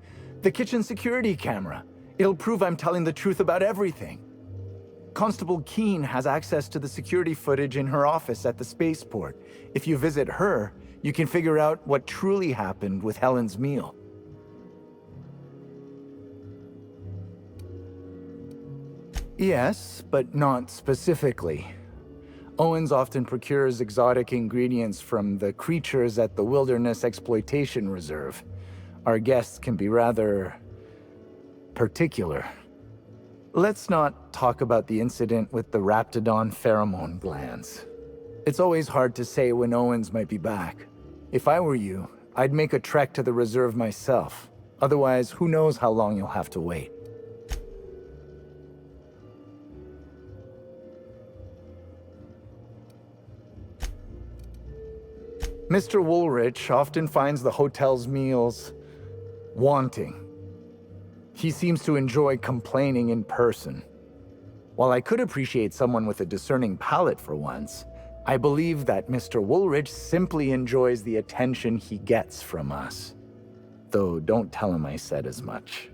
The kitchen security camera. It'll prove I'm telling the truth about everything. Constable Keene has access to the security footage in her office at the spaceport. If you visit her, you can figure out what truly happened with Helen's meal. Yes, but not specifically. Owens often procures exotic ingredients from the creatures at the Wilderness Exploitation Reserve. Our guests can be rather... particular. Let's not talk about the incident with the Raptidon pheromone glands. It's always hard to say when Owens might be back. If I were you, I'd make a trek to the reserve myself. Otherwise, who knows how long you'll have to wait. Mr. Woolrich often finds the hotel's meals wanting. He seems to enjoy complaining in person. While I could appreciate someone with a discerning palate for once, I believe that Mr. Woolrich simply enjoys the attention he gets from us. Though don't tell him I said as much.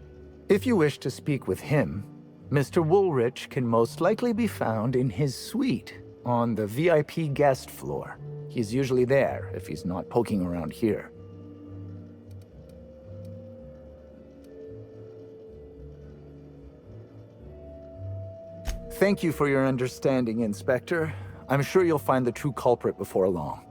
If you wish to speak with him, Mr. Woolrich can most likely be found in his suite on the VIP guest floor. He's usually there if he's not poking around here. Thank you for your understanding, Inspector. I'm sure you'll find the true culprit before long.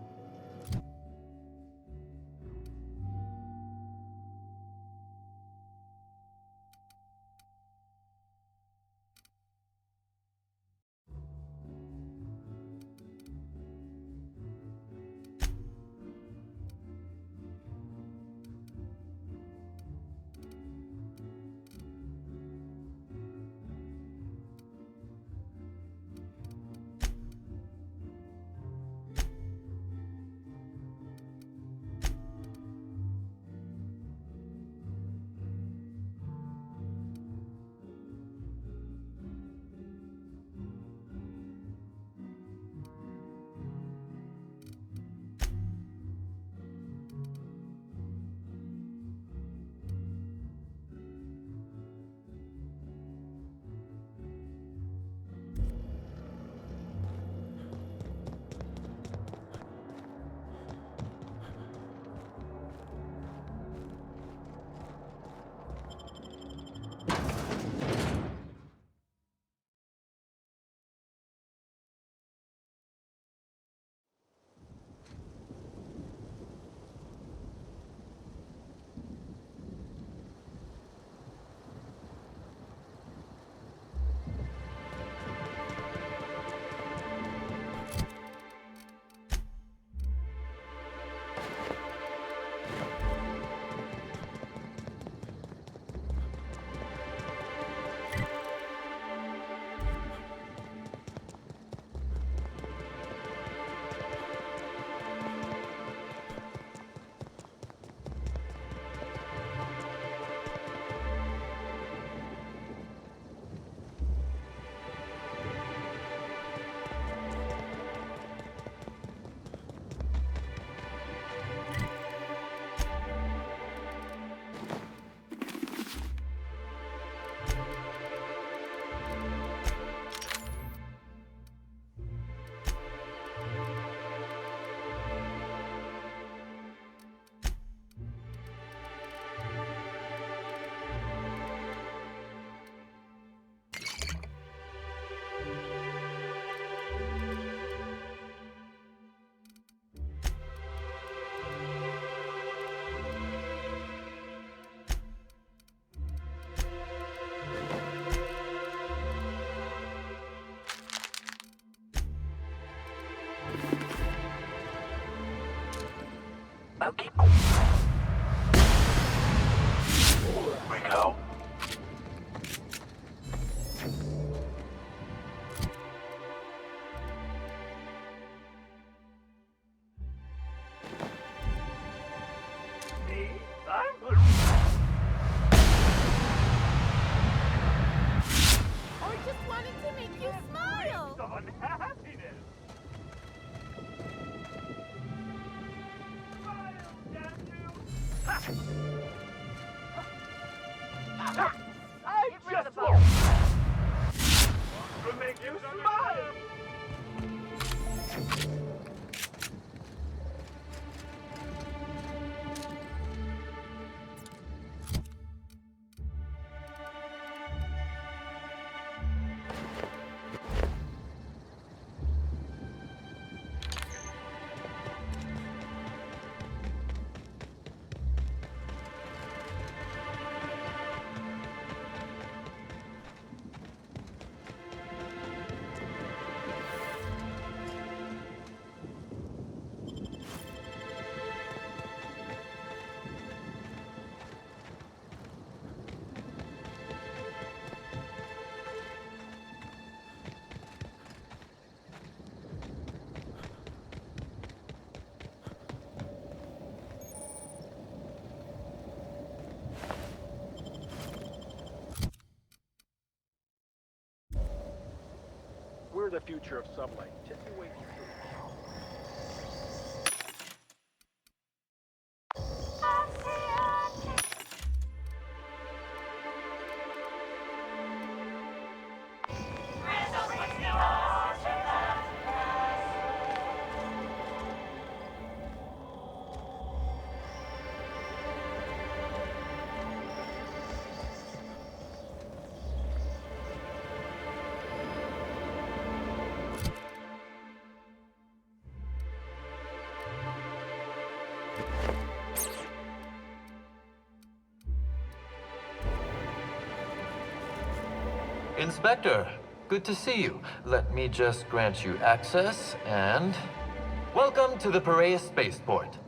the future of sublight. Just you wait and see. Inspector, good to see you. Let me just grant you access and... Welcome to the Piraeus spaceport.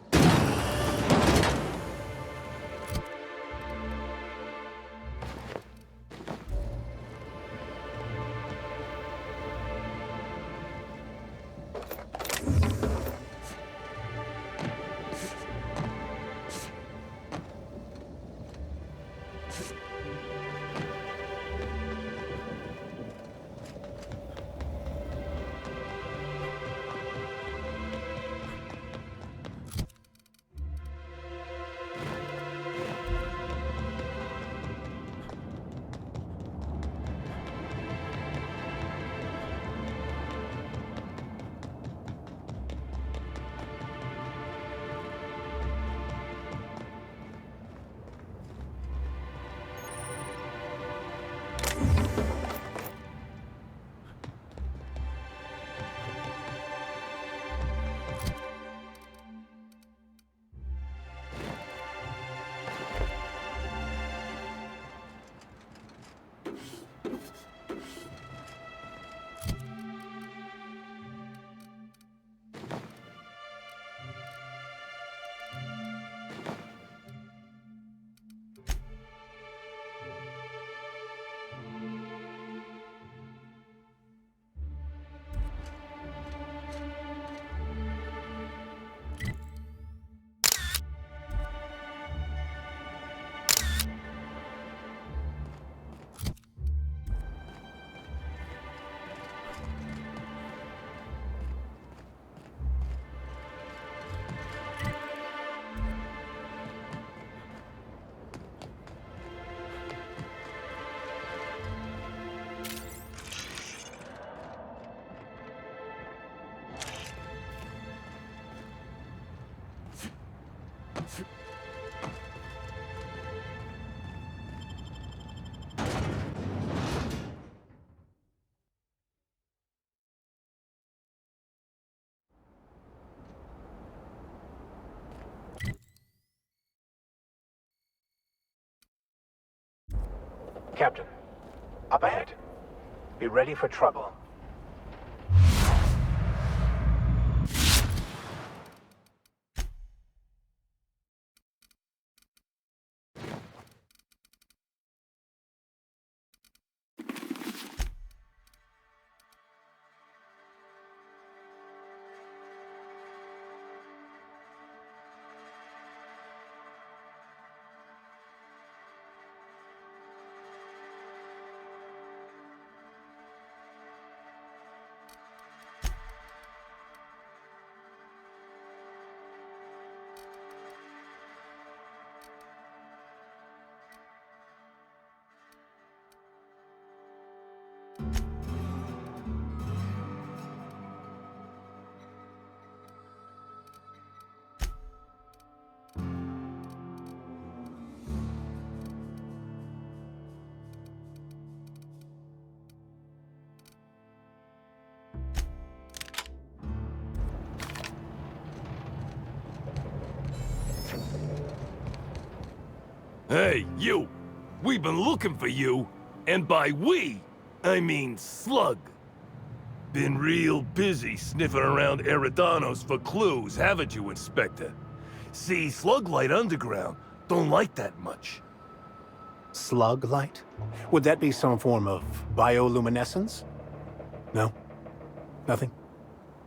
Captain, up ahead. Be ready for trouble. Hey, you! We've been looking for you, and by we, I mean Slug. Been real busy sniffing around Eridanos for clues, haven't you, Inspector? See, Slug Light Underground don't like that much. Slug light? Would that be some form of bioluminescence? No? Nothing?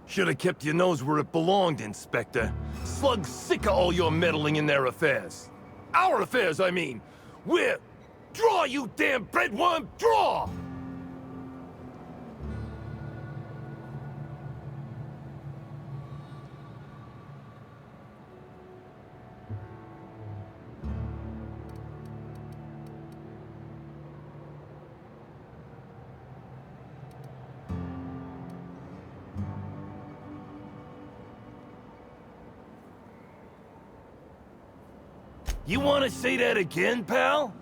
Should have kept your nose where it belonged, Inspector. Slug's sick of all your meddling in their affairs. Our affairs, I mean. We're... Draw, you damn breadworm, draw! You want to say that again, pal?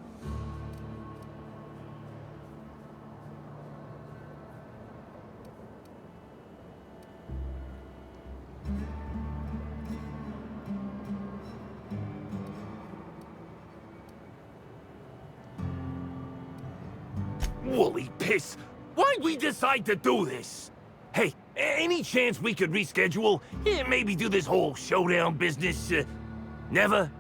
Woolly piss! Why'd we decide to do this? Hey, any chance we could reschedule? Maybe do this whole showdown business, never?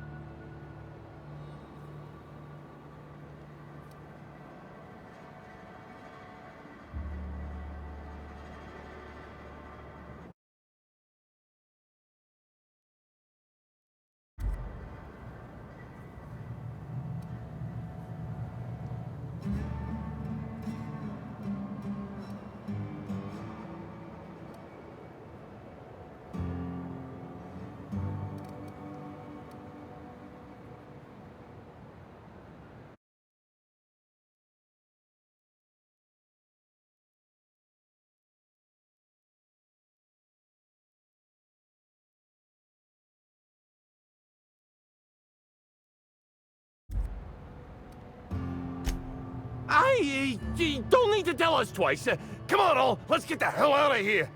You don't need to tell us twice. Come on, all. Let's get the hell out of here.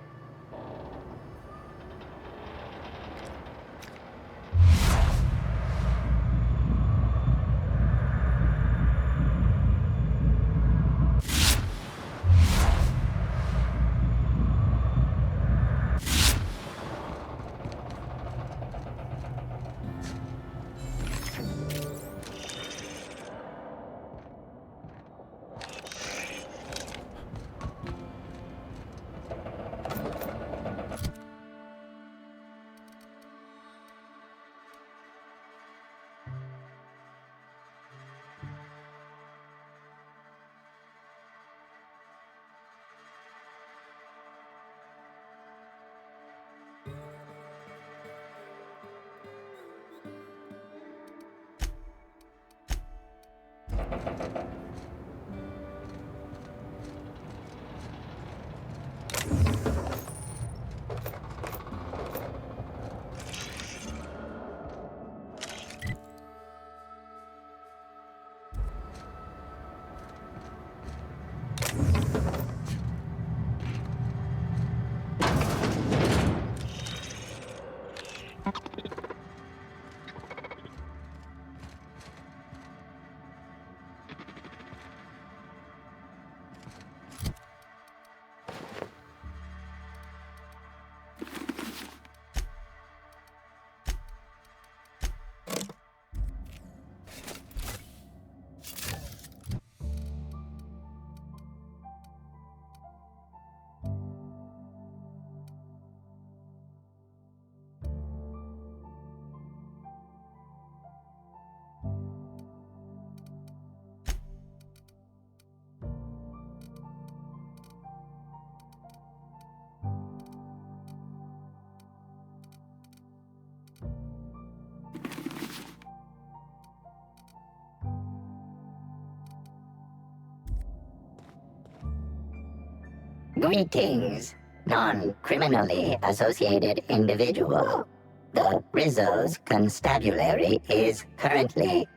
Greetings, non-criminally associated individual. The Rizzo's constabulary is currently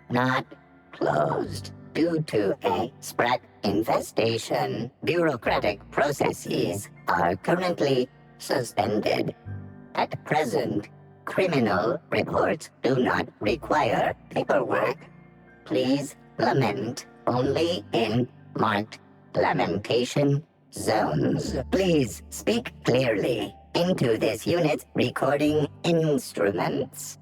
not closed due to a sprat infestation. Bureaucratic processes are currently suspended. At present, criminal reports do not require paperwork. Please lament only in marked lamentation zones. Please speak clearly into this unit's recording instruments.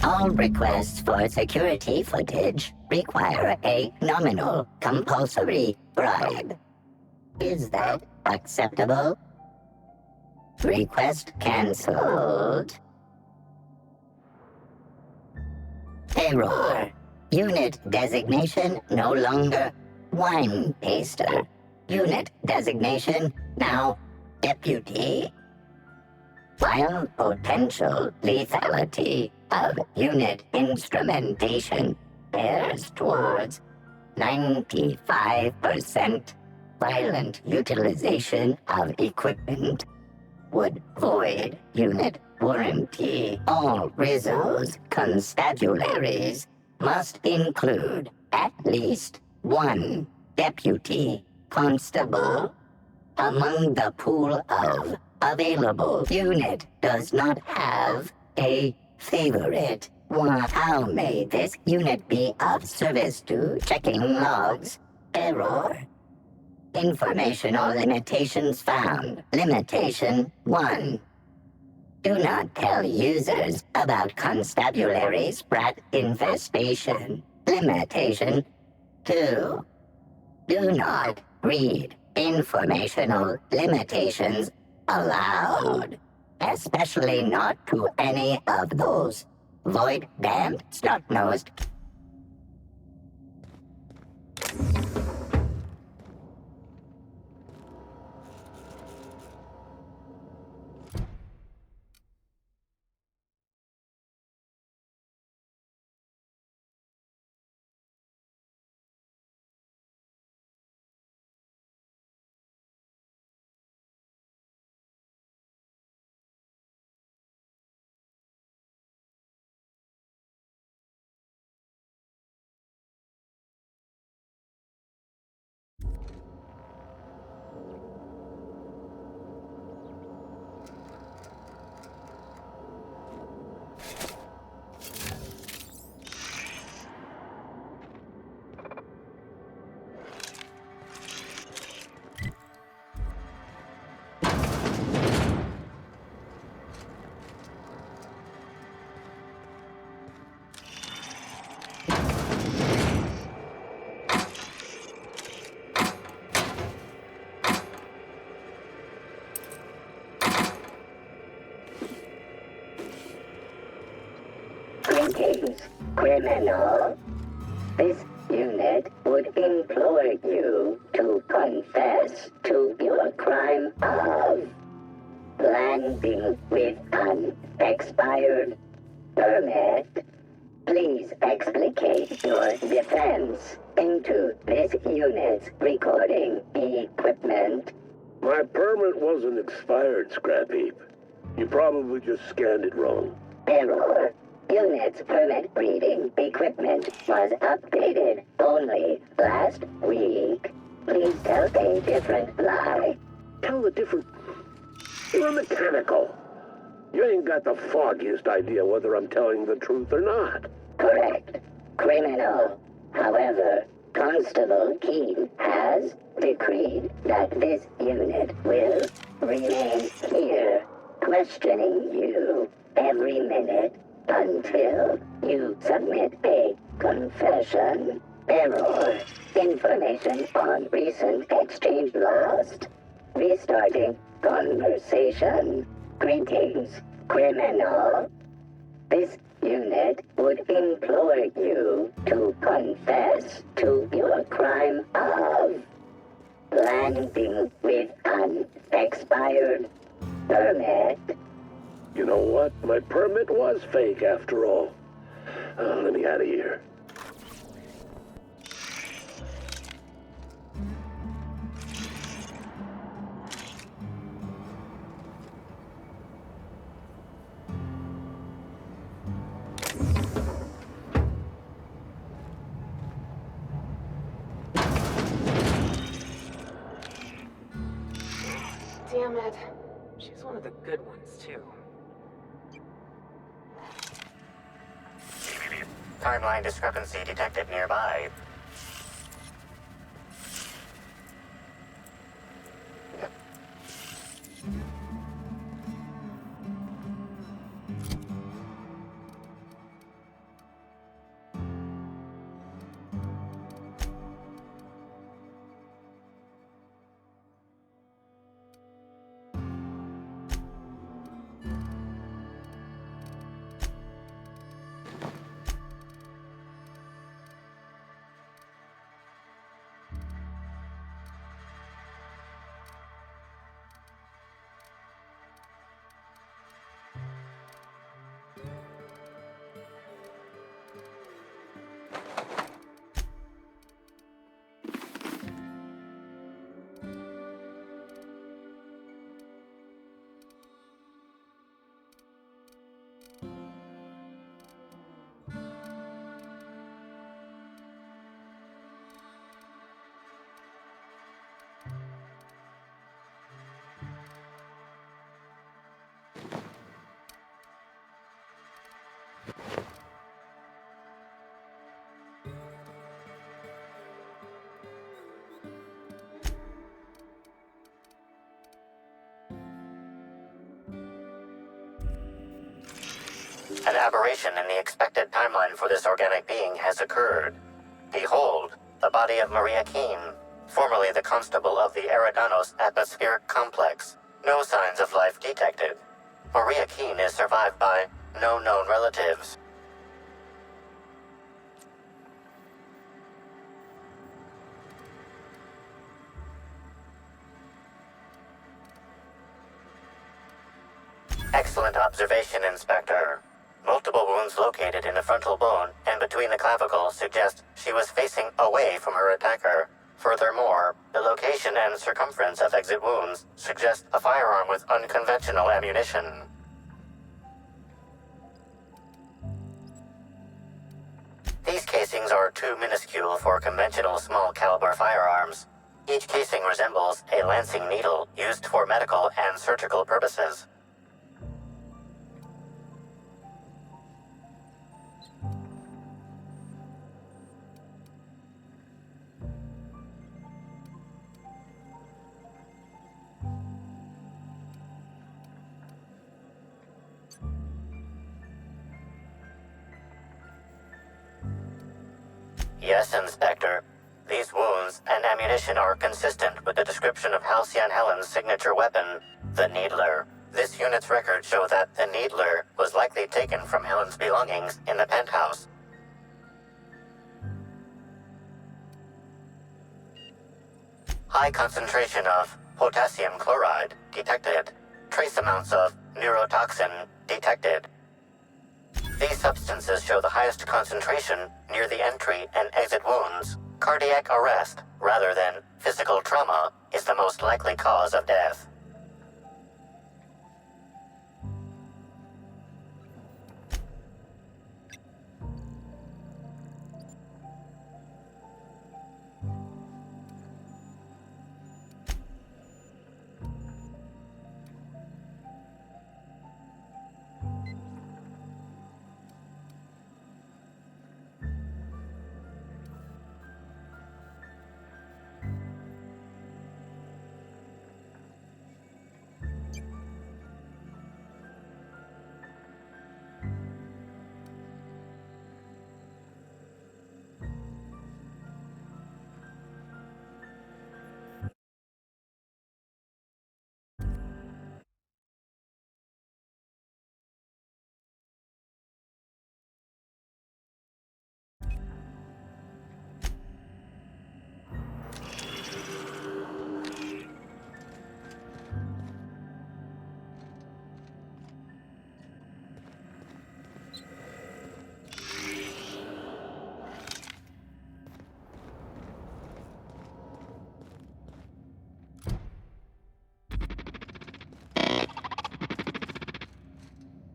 All requests for security footage require a nominal compulsory bribe. Is that acceptable? Request cancelled. Error. Unit designation no longer wine taster. Unit designation now deputy. While potential lethality of unit instrumentation bears towards 95% violent utilization of equipment would void unit warranty. All Rizzo's constabularies must include at least one deputy constable among the pool of available. Unit does not have a favorite. How may this unit be of service to checking logs? Error. Informational limitations found. Limitation 1. Do not tell users about constabulary sprat infestation. Limitation 2. Do not read informational limitations aloud, especially not to any of those void-damned snot-nosed. Greetings, criminal. This unit would implore you to confess to your crime of landing with an expired permit. Please explicate your defense into this unit's recording equipment. My permit wasn't expired, Scrap Heap. You probably just scanned it wrong. Error. Unit's permit reading equipment was updated only last week. Please tell a different lie. Tell a different... You're mechanical. You ain't got the foggiest idea whether I'm telling the truth or not. Correct. Criminal. However, Constable Keene has decreed that this unit will remain here, questioning you every minute until you submit a confession. Error. Information on recent exchange lost. Restarting conversation. Greetings, criminal. This unit would implore you to confess to your crime of landing with an expired permit. You know what? My permit was fake after all. Let me out of here. Damn it. She's one of the good ones, too. Timeline discrepancy detected nearby. An aberration in the expected timeline for this organic being has occurred. Behold, the body of Maria Keene, formerly the constable of the Eridanos atmospheric complex. No signs of life detected. Maria Keene is survived by no known relatives. Excellent observation, Inspector. Multiple wounds located in the frontal bone and between the clavicles suggest she was facing away from her attacker. Furthermore, the location and circumference of exit wounds suggest a firearm with unconventional ammunition. These casings are too minuscule for conventional small-caliber firearms. Each casing resembles a lancing needle used for medical and surgical purposes. Yes, Inspector. These wounds and ammunition are consistent with the description of Halcyon Helen's signature weapon, the Needler. This unit's records show that the Needler was likely taken from Helen's belongings in the penthouse. High concentration of potassium chloride detected. Trace amounts of neurotoxin detected. These substances show the highest concentration near the entry and exit wounds. Cardiac arrest, rather than physical trauma, is the most likely cause of death.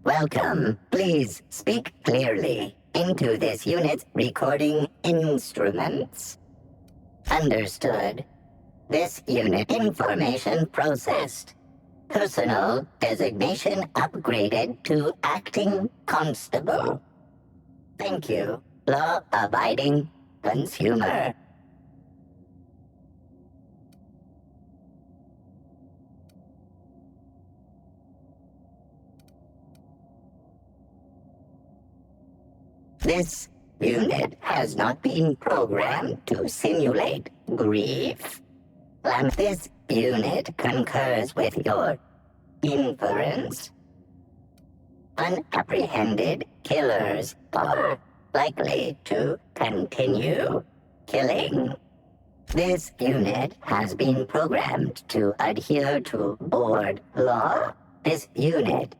Welcome. Please speak clearly into this unit's recording instruments. Understood. This unit information processed. Personal designation upgraded to acting constable. Thank you, law-abiding consumer. This unit has not been programmed to simulate grief. This unit concurs with your inference. Unapprehended killers are likely to continue killing. This unit has been programmed to adhere to board law. This unit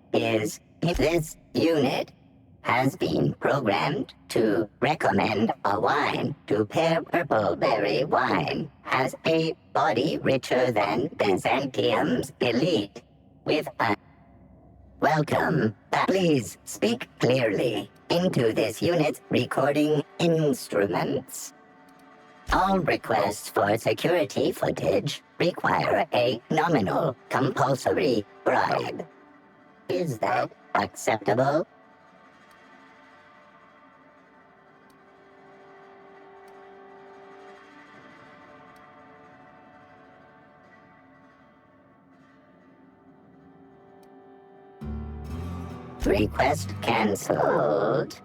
has been programmed to recommend a wine to pair purple berry wine has a body richer than Byzantium's elite with a... Welcome. Please speak clearly into this unit's recording instruments. All requests for security footage require a nominal compulsory bribe. Is that acceptable? Request cancelled.